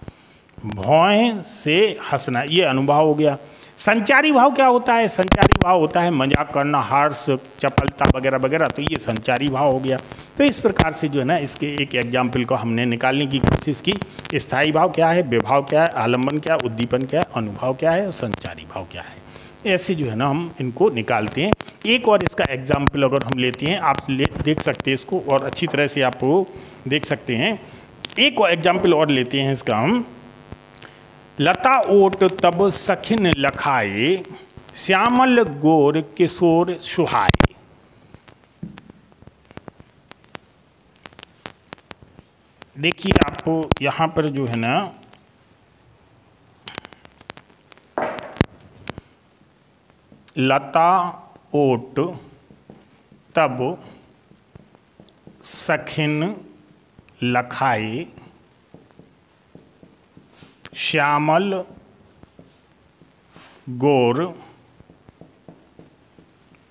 भौं से हंसना, ये अनुभव हो गया। संचारी भाव क्या होता है, संचारी भाव होता है मजाक करना, हार्स, चपलता वगैरह वगैरह, तो ये संचारी भाव हो गया। तो इस प्रकार से जो है ना इसके एक एग्जाम्पल को हमने निकालने की कोशिश की। स्थायी भाव क्या है, विभाव क्या है, आलम्बन क्या है, उद्दीपन क्या है, अनुभाव क्या है और संचारी भाव क्या है। ऐसे जो है ना हम इनको निकालते हैं। एक और इसका एग्जाम्पल अगर हम लेते हैं, आप देख सकते हैं इसको और अच्छी तरह से आप देख सकते हैं। एक और एग्जाम्पल और लेते हैं इसका हम। लता ओट तब सखिन लखाए, श्यामल गोर किशोर सुहाए। देखिए आपको यहाँ पर जो है ना लता ओट तब सखिन लखाए, श्यामल गोर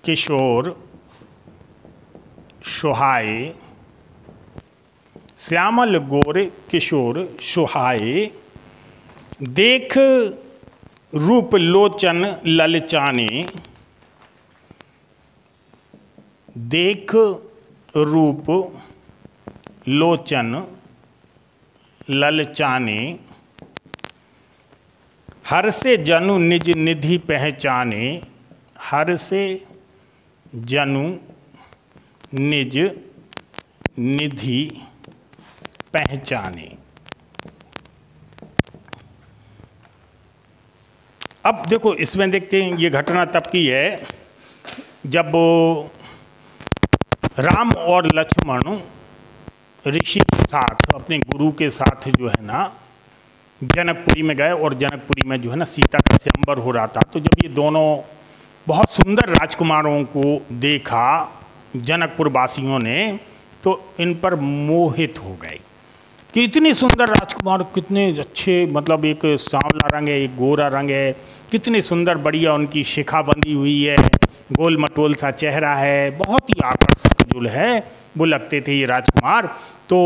किशोर सुहाए। श्यामल गोर किशोर सुहाए, देख रूप लोचन ललचाने, देख रूप लोचन ललचाने, हर से जनु निज निधि पहचाने, हर से जनु निज निधि पहचाने। अब देखो इसमें देखते हैं, ये घटना तब की है जब राम और लक्ष्मण ऋषि के साथ, अपने गुरु के साथ जो है ना जनकपुरी में गए, और जनकपुरी में जो है ना सीता का स्वयंवर हो रहा था। तो जब ये दोनों बहुत सुंदर राजकुमारों को देखा जनकपुर वासियों ने, तो इन पर मोहित हो गए कि इतने सुंदर राजकुमार, कितने अच्छे, मतलब एक सांवला रंग है, एक गोरा रंग है, कितने सुंदर बढ़िया उनकी शिखा बंधी हुई है, गोल मटोल सा चेहरा है, बहुत ही आकर्षक जो है वो लगते थे ये राजकुमार। तो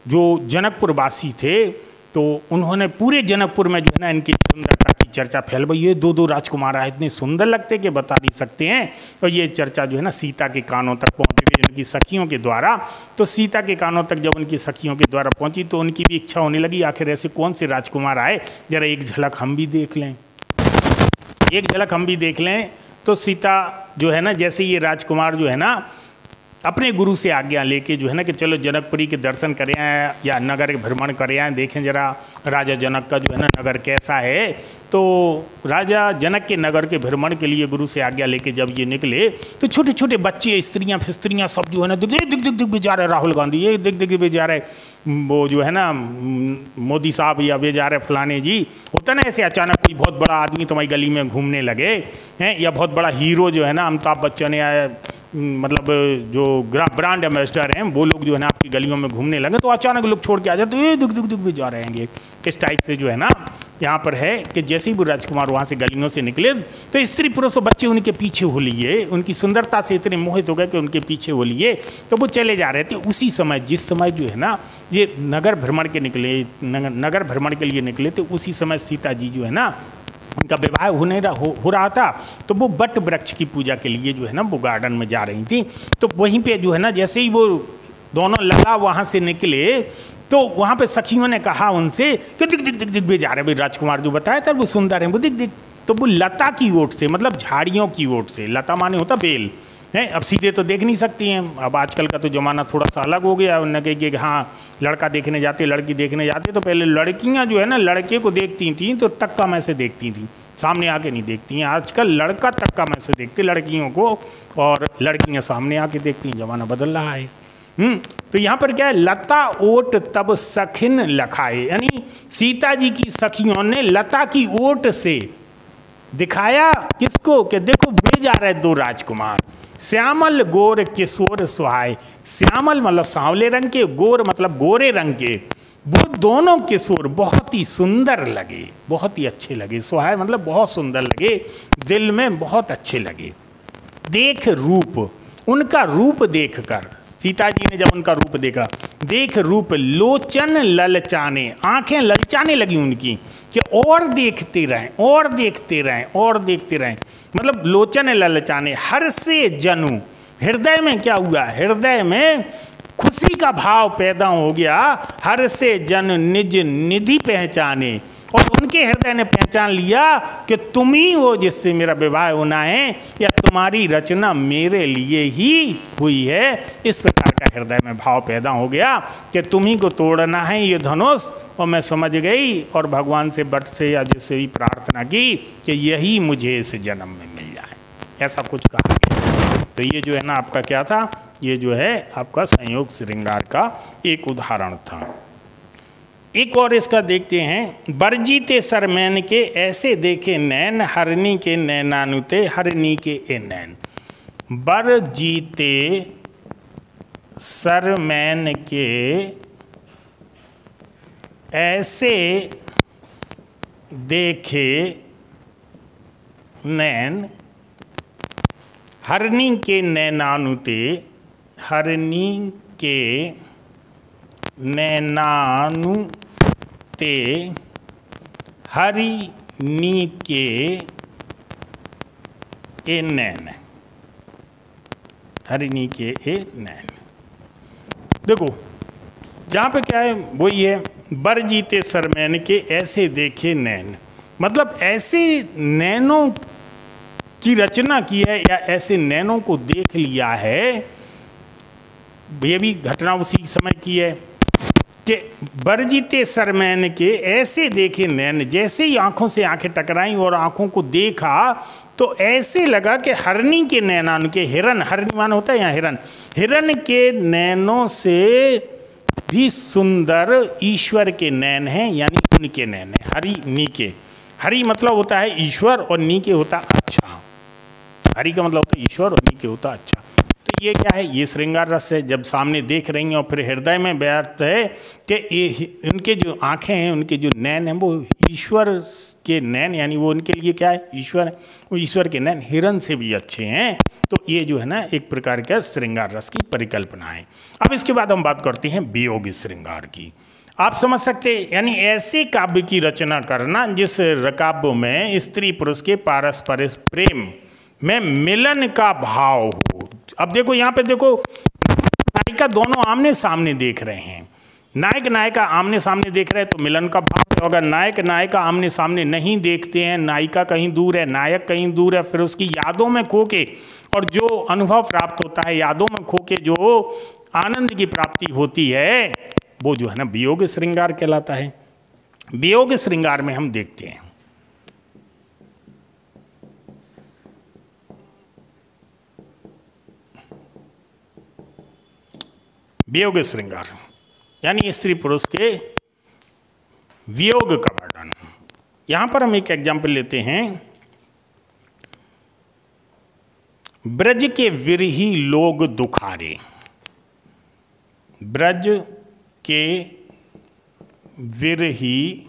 जो जनकपुर वासी थे तो उन्होंने पूरे जनकपुर में जो है ना इनकी सुंदरता की चर्चा फैल गई। ये दो राजकुमार आए, इतने सुंदर लगते कि बता नहीं सकते हैं। और ये चर्चा जो है ना सीता के कानों तक पहुँच गई उनकी सखियों के द्वारा। तो सीता के कानों तक जब उनकी सखियों के द्वारा पहुँची तो उनकी भी इच्छा होने लगी, आखिर ऐसे कौन से राजकुमार आए, जरा एक झलक हम भी देख लें, एक झलक हम भी देख लें। तो सीता जो है ना, जैसे ये राजकुमार जो है ना अपने गुरु से आज्ञा लेके जो है ना कि चलो जनकपुरी के दर्शन करें आए या नगर भ्रमण करें आए, देखें जरा राजा जनक का जो है ना नगर कैसा है। तो राजा जनक के नगर के भ्रमण के लिए गुरु से आज्ञा लेके जब ये निकले तो छोटे छोटे बच्चे, स्त्रियां फिस्त्रियां सब जो है ना दिख दिख दिख जा रहे, राहुल गांधी ये दिख दिख भी जा रहे, वो जो है ना मोदी साहब या वे जा रहे फलाने जी। होता ना ऐसे अचानक कोई बहुत बड़ा आदमी तुम्हारी गली में घूमने लगे हैं, या बहुत बड़ा हीरो जो है ना अमिताभ बच्चन या मतलब जो ब्रांड एम्बेसडर हैं वो लोग जो है ना आपकी गलियों में घूमने लगे, तो अचानक लोग छोड़ के आ जाते, ये दुख दुख दुख भी जा रहे हैं। इस टाइप से जो है ना यहाँ पर है कि जैसे ही वो राजकुमार वहाँ से गलियों से निकले तो स्त्री पुरुष और बच्चे उनके पीछे हो लिए, उनकी सुंदरता से इतने मोहित हो गए कि उनके पीछे हो लिए। तो वो चले जा रहे थे। उसी समय, जिस समय जो है ना ये नगर भ्रमण के निकले, नगर भ्रमण के लिए निकले, तो उसी समय सीता जी जो है ना उनका विवाह हो रहा था। तो वो बट वृक्ष की पूजा के लिए जो है ना वो गार्डन में जा रही थी। तो वहीं पे जो है ना जैसे ही वो दोनों लगा वहाँ से निकले तो वहाँ पे सखियों ने कहा उनसे कि दिख दिख दिख दिख भी जा रहे, भाई राजकुमार जो बताया था वो सुंदर है, वो दिख दिख। तो वो लता की ओट से, मतलब झाड़ियों की ओट से, लता माने होता बेल है। अब सीधे तो देख नहीं सकती हैं, अब आजकल का तो ज़माना थोड़ा सा अलग हो गया। उन्होंने कहा कि हाँ लड़का देखने जाते, लड़की देखने जाते, तो पहले लड़कियां जो है ना लड़के को देखती थी तो तक्का में से देखती थी, सामने आके नहीं देखती हैं। आजकल लड़का तक्का में से देखते लड़कियों को, और लड़कियां सामने आके देखती हैं। ज़माना बदल रहा है। तो यहाँ पर क्या है, लता ओट तब सखिन लखाए, यानी सीता जी की सखियों ने लता की ओट से दिखाया किसको, कि देखो वे जा रहे दो राजकुमार, श्यामल गोर किशोर सुहाए। श्यामल मतलब सांवले रंग के, गोर मतलब गोरे रंग के, वो दोनों किशोर बहुत ही सुंदर लगे, बहुत ही अच्छे लगे। सुहाए मतलब बहुत सुंदर लगे, दिल में बहुत अच्छे लगे। देख रूप, उनका रूप देखकर, सीता जी ने जब उनका रूप देखा, देख रूप लोचन ललचाने, आंखें ललचाने लगी उनकी, कि और देखते रहें और देखते रहें और देखते रहें, मतलब लोचन ललचाने। हर से जनु, हृदय में क्या हुआ, हृदय में खुशी का भाव पैदा हो गया। हर से जन निज निधि पहचाने, और उनके हृदय ने पहचान लिया कि तुम ही हो जिससे मेरा विवाह होना है, या तुम्हारी रचना मेरे लिए ही हुई है। इस प्रकार का हृदय में भाव पैदा हो गया कि तुम ही को तोड़ना है ये धनुष। और मैं समझ गई और भगवान से बट से या जिससे भी प्रार्थना की कि यही मुझे इस जन्म में मिल जाए, ऐसा कुछ कहा गया। तो ये जो है ना आपका क्या था, ये जो है आपका संयोग श्रृंगार का एक उदाहरण था। एक और इसका देखते हैं, बरजीते सरमैन के ऐसे देखे नैन, हरनी के नैनानुते हरनी के ए नैन। बरजीते सरमैन के ऐसे देखे नैन, हरनी के नैनानुते, हरनी के नैनानुते हरिनी के ए नैन, हरिनी के ए नैन। देखो जहाँ पे क्या है वही है, बरजीते सरमैन के ऐसे देखे नैन, मतलब ऐसे नैनों की रचना की है या ऐसे नैनों को देख लिया है। ये भी घटना उसी समय की है कि बरजीते सरमैन के ऐसे देखे नैन, जैसे ही आंखों से आंखें टकराई और आंखों को देखा तो ऐसे लगा कि हरनी के नैनान के, हिरन, हरनी मान होता है यहाँ हिरन, हिरन के नैनों से भी सुंदर ईश्वर के नैन हैं, यानी उनके नैन है। हरि नी के, हरि मतलब होता है ईश्वर और नी के होता अच्छा, हरि का मतलब होता है ईश्वर और नी के होता अच्छा। तो ये क्या है, ये श्रृंगार रस है। जब सामने देख रही हैं और फिर हृदय में बैठता है कि उनके जो आंखें हैं, उनके जो नैन हैं वो ईश्वर के नैन, यानी वो उनके लिए क्या है, ईश्वर है। वो ईश्वर के नैन हिरन से भी अच्छे हैं। तो ये जो है ना एक प्रकार का श्रृंगार रस की परिकल्पना है। अब इसके बाद हम बात करते हैं वियोग श्रृंगार की। आप समझ सकते हैं, यानी ऐसे काव्य की रचना करना जिस काव्य में स्त्री पुरुष के पारस्परिक प्रेम में मिलन का भाव हो। अब देखो यहाँ पे देखो, नायिका दोनों आमने सामने देख रहे हैं, नायक नायिका आमने सामने देख रहे हैं तो मिलन का भाव है। अगर नायक नायिका आमने सामने नहीं देखते हैं, नायिका कहीं दूर है, नायक कहीं दूर है, फिर उसकी यादों में खो के, और जो अनुभव प्राप्त होता है यादों में खो के जो आनंद की प्राप्ति होती है, वो जो है ना वियोग श्रृंगार कहलाता है। वियोग श्रृंगार में हम देखते हैं वियोग श्रृंगार, यानी स्त्री पुरुष के वियोग का वर्णन। यहां पर हम एक एग्जाम्पल लेते हैं, ब्रज के विरही लोग दुखारे। ब्रज के विरही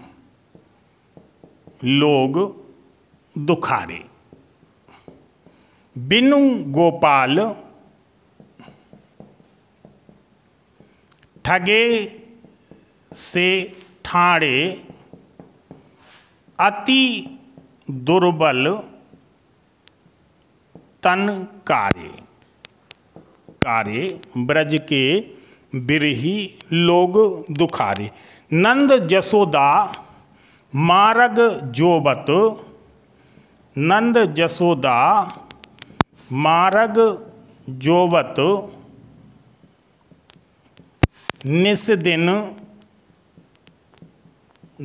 लोग दुखारे, बिनु गोपाल ठगे से ठाड़े, अति दुर्बल तन कारे। कारे ब्रज के बिरही लोग दुखारे, नंद जसोदा मार्ग जोबत नंद जसोदा मार्ग जोवत निस दिन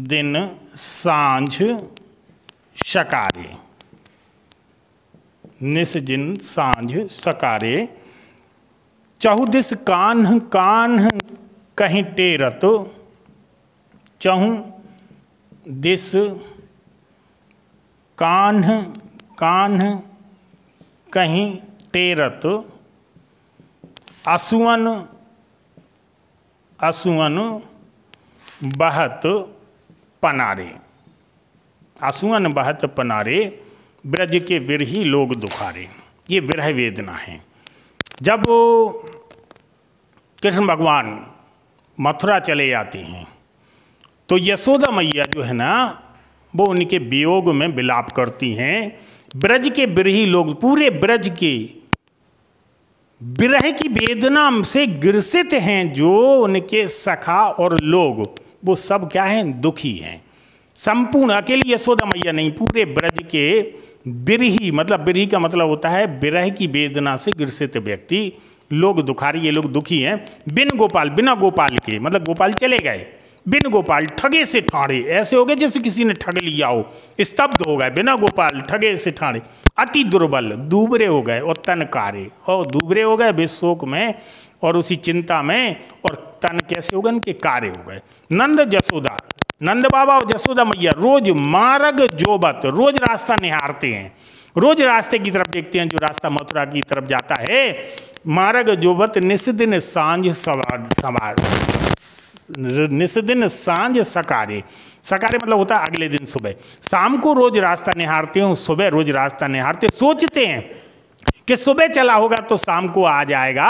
दिन सांझ सकारे। निस दिन सांझ सकारे। चहुदिस कान्ह कान्ह कहीं टेरत। चहु दिस कान्ह कान्ह कहीं टेरत। असुअन असुअन बहत पनारे। असुअन बहत पनारे, ब्रज के विरही लोग दुखारे। ये विरह वेदना है। जब कृष्ण भगवान मथुरा चले जाते हैं तो यशोदा मैया जो है ना वो उनके वियोग में विलाप करती हैं। ब्रज के विरही लोग, पूरे ब्रज के विरह की वेदना से ग्रसित हैं। जो उनके सखा और लोग वो सब क्या हैं? दुखी हैं। संपूर्ण, अकेली यशोदा मैया नहीं, पूरे ब्रज के विरही, मतलब विरही का मतलब होता है विरह की वेदना से ग्रसित व्यक्ति, लोग दुखारी, ये लोग दुखी हैं। बिन गोपाल, बिना गोपाल के, मतलब गोपाल चले गए। बिन गोपाल ठगे से ठाड़े, ऐसे हो गए जैसे किसी ने ठग लिया हो, स्तब्ध हो गए। बिना गोपाल ठगे से ठाड़े। अति दुर्बल, दूबरे हो गए। और तन कारे, और दूबरे हो गए विशोक में और उसी चिंता में। और तन कैसे हो गए? उनके कारे हो गए। नंद जसोदा, नंद बाबा और जसोदा मैया रोज मार्ग जोबत, रोज रास्ता निहारते हैं, रोज रास्ते की तरफ देखते हैं, जो रास्ता मथुरा की तरफ जाता है। मार्ग जोबत निस दिन सांझ सवार, निस दिन सांझ सकारे। सकारे मतलब होता है अगले दिन सुबह। शाम को रोज रास्ता निहारते हैं, सुबह रोज रास्ता निहारते, सोचते हैं कि सुबह चला होगा तो शाम को आ जाएगा,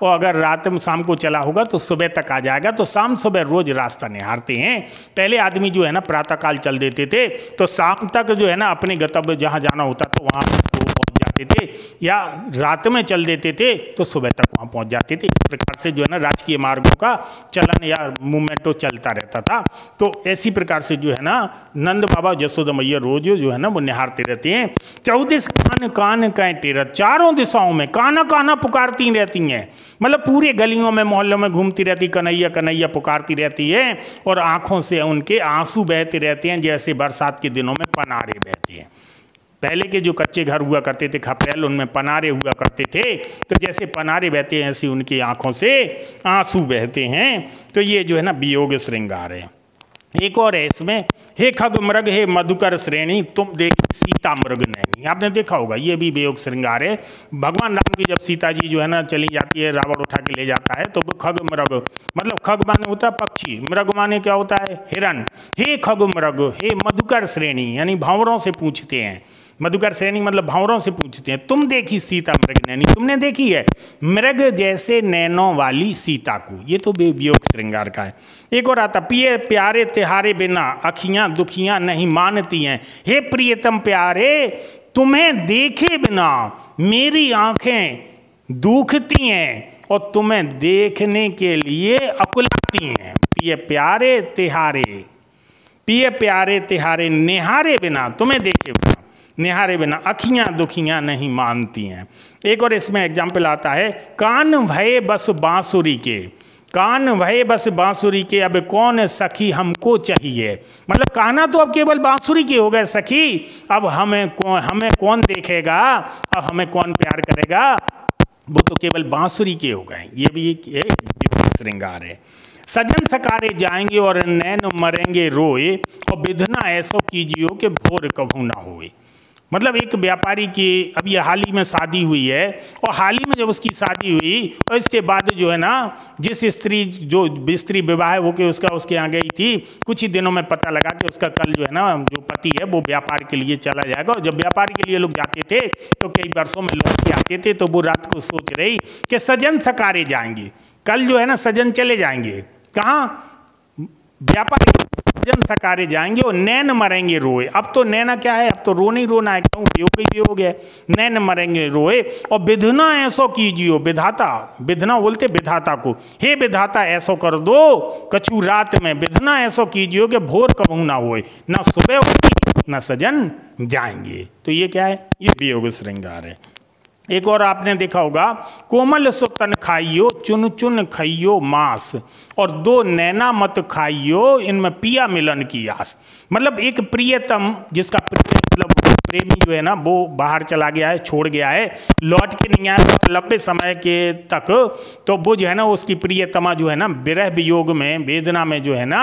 और अगर रात में शाम को चला होगा तो सुबह तक आ जाएगा। तो शाम सुबह रोज रास्ता निहारते हैं। पहले आदमी जो है ना प्रातःकाल चल देते थे तो शाम तक जो है ना अपने गंतव्य जहाँ जाना होता तो वहाँ पहुँच जाते थे, या रात में चल देते थे तो सुबह तक वहाँ पहुँच जाते थे। इस प्रकार से जो है ना राजकीय मार्गों का चलन या मूवमेंट तो चलता रहता था। तो ऐसी प्रकार से जो है ना नंद बाबा जसोदा मैया रोज जो है ना वो निहारते रहते हैं। 14 कान कान कहीं टेरत, चारों दिशाओं में काना काना पुकारती रहती हैं। मतलब पूरे गलियों में मोहल्लों में घूमती रहती, कन्हैया कन्हैया पुकारती रहती है। और आंखों से उनके आंसू बहते रहते हैं, जैसे बरसात के दिनों में पनारे बहते हैं। पहले के जो कच्चे घर हुआ करते थे खपरेल, उनमें पनारे हुआ करते थे, तो जैसे पनारे बहते हैं ऐसे उनकी आंखों से आंसू बहते हैं। तो ये जो है ना वियोग श्रृंगार है। एक और है इसमें, हे खग मृग हे मधुकर श्रेणी तुम देख सीता मृग नैनी। आपने देखा होगा, ये भी वियोग श्रृंगार है। भगवान राम की जब सीता जी जो है ना चली जाती है, रावण उठा के ले जाता है, तो खग मृग, मतलब खग माने होता है पक्षी, मृग माने क्या होता है? हिरण। हे खग मृग हे मधुकर श्रेणी, यानी भांवरों से पूछते हैं। मधुकर श्रेणी मतलब भांवरों से पूछते हैं, तुम देखी सीता मृग नैनी, तुमने देखी है मृग जैसे नैनों वाली सीता को। ये तो वियोग श्रृंगार का है। एक और आता, पिए प्यारे तिहारे बिना अखियां दुखियां नहीं मानती हैं। हे प्रियतम प्यारे तुम्हें देखे बिना मेरी आंखें दुखती हैं और तुम्हें देखने के लिए अकुलाती हैं। पिए प्यारे तिहारे, पिए प्यारे तिहारे निहारे बिना, तुम्हें देखे बिना निहारे बिना अखियां दुखियां नहीं मानती हैं। एक और इसमें एग्जाम्पल आता है, कान भये बस बांसुरी के, कान भये बस बांसुरी के अब कौन सखी हमको चाहिए। मतलब काना तो अब केवल बांसुरी के हो गए सखी, अब हमें कौन देखेगा, अब हमें कौन प्यार करेगा, वो तो केवल बांसुरी के हो गए। ये भी एक श्रृंगार है। सजन सकारे जाएंगे और नैन मरेंगे रोए और विधना ऐसो कीजियो कि भोर कभू ना होए। मतलब एक व्यापारी की अब ये हाल ही में शादी हुई है, और हाल ही में जब उसकी शादी हुई और इसके बाद जो है ना जिस स्त्री जो स्त्री विवाह हो के उसके यहाँ गई थी, कुछ ही दिनों में पता लगा कि उसका कल जो है ना जो पति है वो व्यापार के लिए चला जाएगा। और जब व्यापार के लिए लोग जाते थे तो कई वर्षों में लौट के आते थे, तो वो रात को सोच रही कि सजन सकारे जाएंगे, कल जो है ना सजन चले जाएंगे, कहाँ? व्यापारी सजन सकारे जाएंगे और नैन मरेंगे रोए। अब तो नैना क्या है, अब तो रोना ही रोना है, क्यों? वियोग ही वियोग है। नैन मरेंगे रोए और विधना ऐसो कीजियो, विधाता, विधना बोलते विधाता को, हे विधाता ऐसो कर दो कछु रात में, विधना ऐसो कीजियो कि भोर कबहू ना होए, ना सुबह होगी न सजन जाएंगे। तो ये क्या है? ये वियोग श्रृंगार है। एक और आपने देखा होगा, कोमल सो तन खाइयो चुन चुन खइयो मांस, और दो नैना मत खाइयो इनमें पिया मिलन की आस। मतलब एक प्रियतम जिसका मतलब प्रेमी जो है ना वो बाहर चला गया है, छोड़ गया है, लौट के नहीं आया बहुत लंबे समय के तक, तो वो जो है ना उसकी प्रियतमा जो है ना विरह वियोग में, वेदना में जो है ना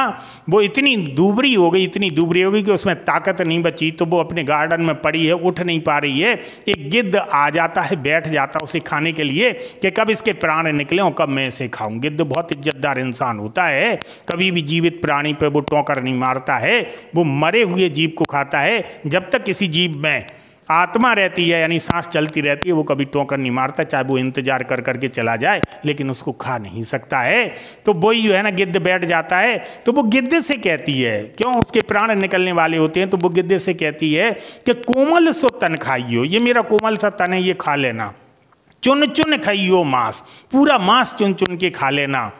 वो इतनी दूबरी हो गई, इतनी दूबरी हो गई कि उसमें ताकत नहीं बची, तो वो अपने गार्डन में पड़ी है, उठ नहीं पा रही है। एक गिद्ध आ जाता है, बैठ जाता है उसे खाने के लिए कि कब इसके प्राण निकले और कब मैं इसे खाऊं। गिद्ध बहुत इज्जतदार इंसान होता है, कभी भी जीवित प्राणी पे वो टोकर नहीं मारता है, वो मरे हुए जीव को खाता है। जब तक किसी जीव में आत्मा रहती है यानी सांस चलती रहती है वो कभी टोकर नहीं मारता, चाहे वो इंतजार कर करके चला जाए, लेकिन उसको खा नहीं सकता है। तो वही जो है ना गिद्ध बैठ जाता है, तो वो गिद्ध से कहती है, क्यों उसके प्राण निकलने वाले होते हैं, तो वो गिद्ध से कहती है कि कोमल सो तन खाइयो, ये मेरा कोमल सा तन है, ये खा लेना। चुन चुन खाइयो मांस, पूरा मांस चुन चुन के खा लेना।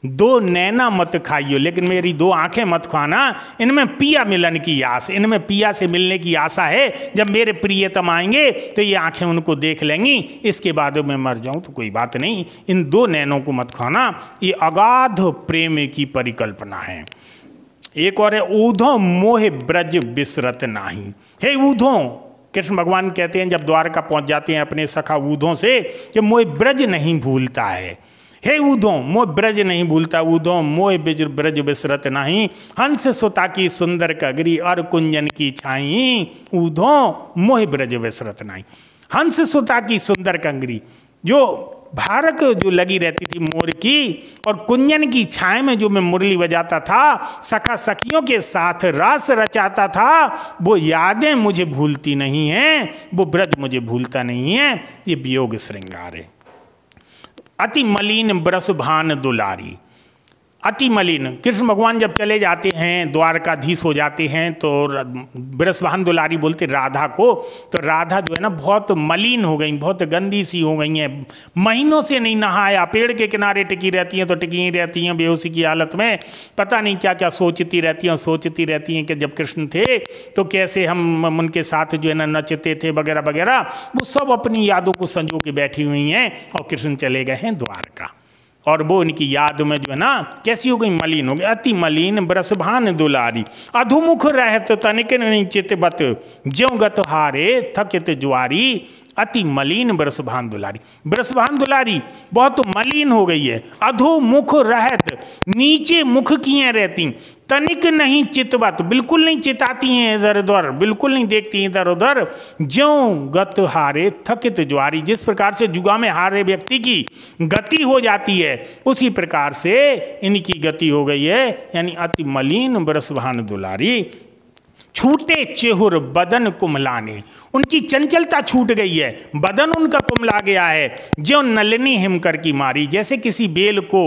दो नैना मत खाइयो, लेकिन मेरी दो आंखें मत खाना, इनमें पिया मिलन की आस, इनमें पिया से मिलने की आशा है। जब मेरे प्रियतम आएंगे तो ये आंखें उनको देख लेंगी, इसके बाद मैं मर जाऊं तो कोई बात नहीं, इन दो नैनों को मत खाना। ये अगाध प्रेम की परिकल्पना है। एक और है, ऊधो मोह ब्रज बिसरत नाही। हे ऊधो, कृष्ण भगवान कहते हैं जब द्वारका पहुंच जाते हैं अपने सखा ऊधों से कि मोह ब्रज नहीं भूलता है। हे ऊधो मोह ब्रज नहीं भूलता, ऊधो मोह ब्रज बिसरत नाही। हंस सुता की सुंदर कगरी और कुंजन की छाई, ऊधो मोह ब्रज बिसरत नाही। हंस सुता की सुंदर कंगरी, जो भारक जो लगी रहती थी मोर की, और कुंजन की छाए में जो मैं मुरली बजाता था, सखा सखियों के साथ रास रचाता था, वो यादें मुझे भूलती नहीं हैं, वो ब्रज मुझे भूलता नहीं है। ये वियोग श्रृंगार है। अति मलिन ब्रस भान दुलारी, अति मलिन, कृष्ण भगवान जब चले जाते हैं द्वारकाधीश हो जाते हैं तो ब्रसभान दुलारी बोलते राधा को, तो राधा जो है ना बहुत मलिन हो गई, बहुत गंदी सी हो गई हैं, महीनों से नहीं नहाया, पेड़ के किनारे टिकी रहती हैं, तो टिकी ही रहती हैं बेहोशी की हालत में, पता नहीं क्या क्या सोचती रहती हैं कि जब कृष्ण थे तो कैसे हम उनके साथ जो है ना नचते थे वगैरह वगैरह, वो सब अपनी यादों को संजो के बैठी हुई हैं, और कृष्ण चले गए हैं द्वारका, और वो इनकी याद में जो है ना कैसी हो गई, मलिन हो गई। अति मलिन ब्रसभान दुलारी, अधुमुख रहत तनिक नहीं चितबत, ज्यों गत हारे थकित ज्वारी। अति मलिन ब्रसभान दुलारी, ब्रसभान दुलारी बहुत मलिन हो गई है। अधोमुख रहत, नीचे मुख किए रहती, तनिक नहीं चितवत, बिल्कुल नहीं चिताती हैं इधर उधर, बिल्कुल नहीं देखती इधर उधर। ज्यों गत हारे थकित ज्वारी, जिस प्रकार से जुआ में हारे व्यक्ति की गति हो जाती है उसी प्रकार से इनकी गति हो गई है। यानी अति मलिन ब्रसभान दुलारी, छूटे चेहुर बदन कुमलाने, उनकी चंचलता छूट गई है, बदन उनका कुमला गया है। जो नलिनी हिमकर की मारी, जैसे किसी बेल को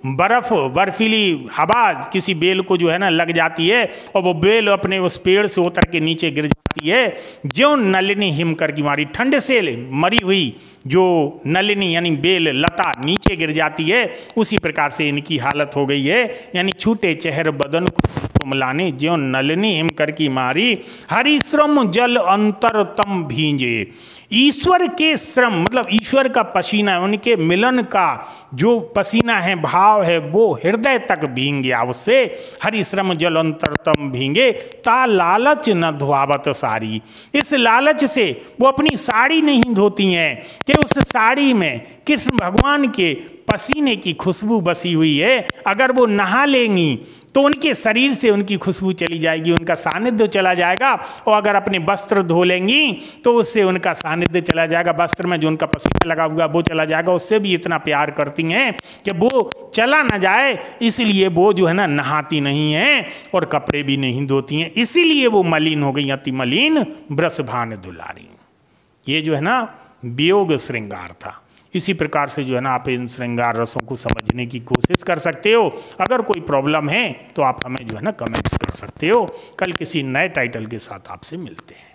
बर्फीली हवा किसी बेल को जो है ना लग जाती है और वो बेल अपने उस पेड़ से उतर के नीचे गिर जाती है। जो नलिनी हिमकर की मारी, ठंड से मरी हुई जो नलिनी यानी बेल लता नीचे गिर जाती है, उसी प्रकार से इनकी हालत हो गई है। यानी छूटे चेहर बदन कुमलाने, ज्यों नलिनी हिमकर की मारी, हरिश्रम जल अंतर तम भींजे। ईश्वर के श्रम मतलब ईश्वर का पसीना है, उनके मिलन का जो पसीना है, भाव है, वो हृदय तक भींग गया उससे। हरिश्रम जल अंतर तम भींगे, ता लालच न धुआवत साड़ी। इस लालच से वो अपनी साड़ी नहीं धोती हैं कि उस साड़ी में कृष्ण भगवान के पसीने की खुशबू बसी हुई है। अगर वो नहा लेंगी तो उनके शरीर से उनकी खुशबू चली जाएगी, उनका सानिध्य चला जाएगा, और अगर अपने वस्त्र धो लेंगी तो उससे उनका सानिध्य चला जाएगा, वस्त्र में जो उनका पसीना लगा हुआ वो चला जाएगा। उससे भी इतना प्यार करती हैं कि वो चला ना जाए, इसलिए वो जो है ना नहाती नहीं हैं और कपड़े भी नहीं धोती हैं, इसीलिए वो मलिन हो गई, अति मलिन ब्रसभान दुलारी। ये जो है ना वियोग श्रृंगार था। इसी प्रकार से जो है ना आप इन श्रृंगार रसों को समझने की कोशिश कर सकते हो। अगर कोई प्रॉब्लम है तो आप हमें जो है ना कमेंट्स कर सकते हो। कल किसी नए टाइटल के साथ आपसे मिलते हैं।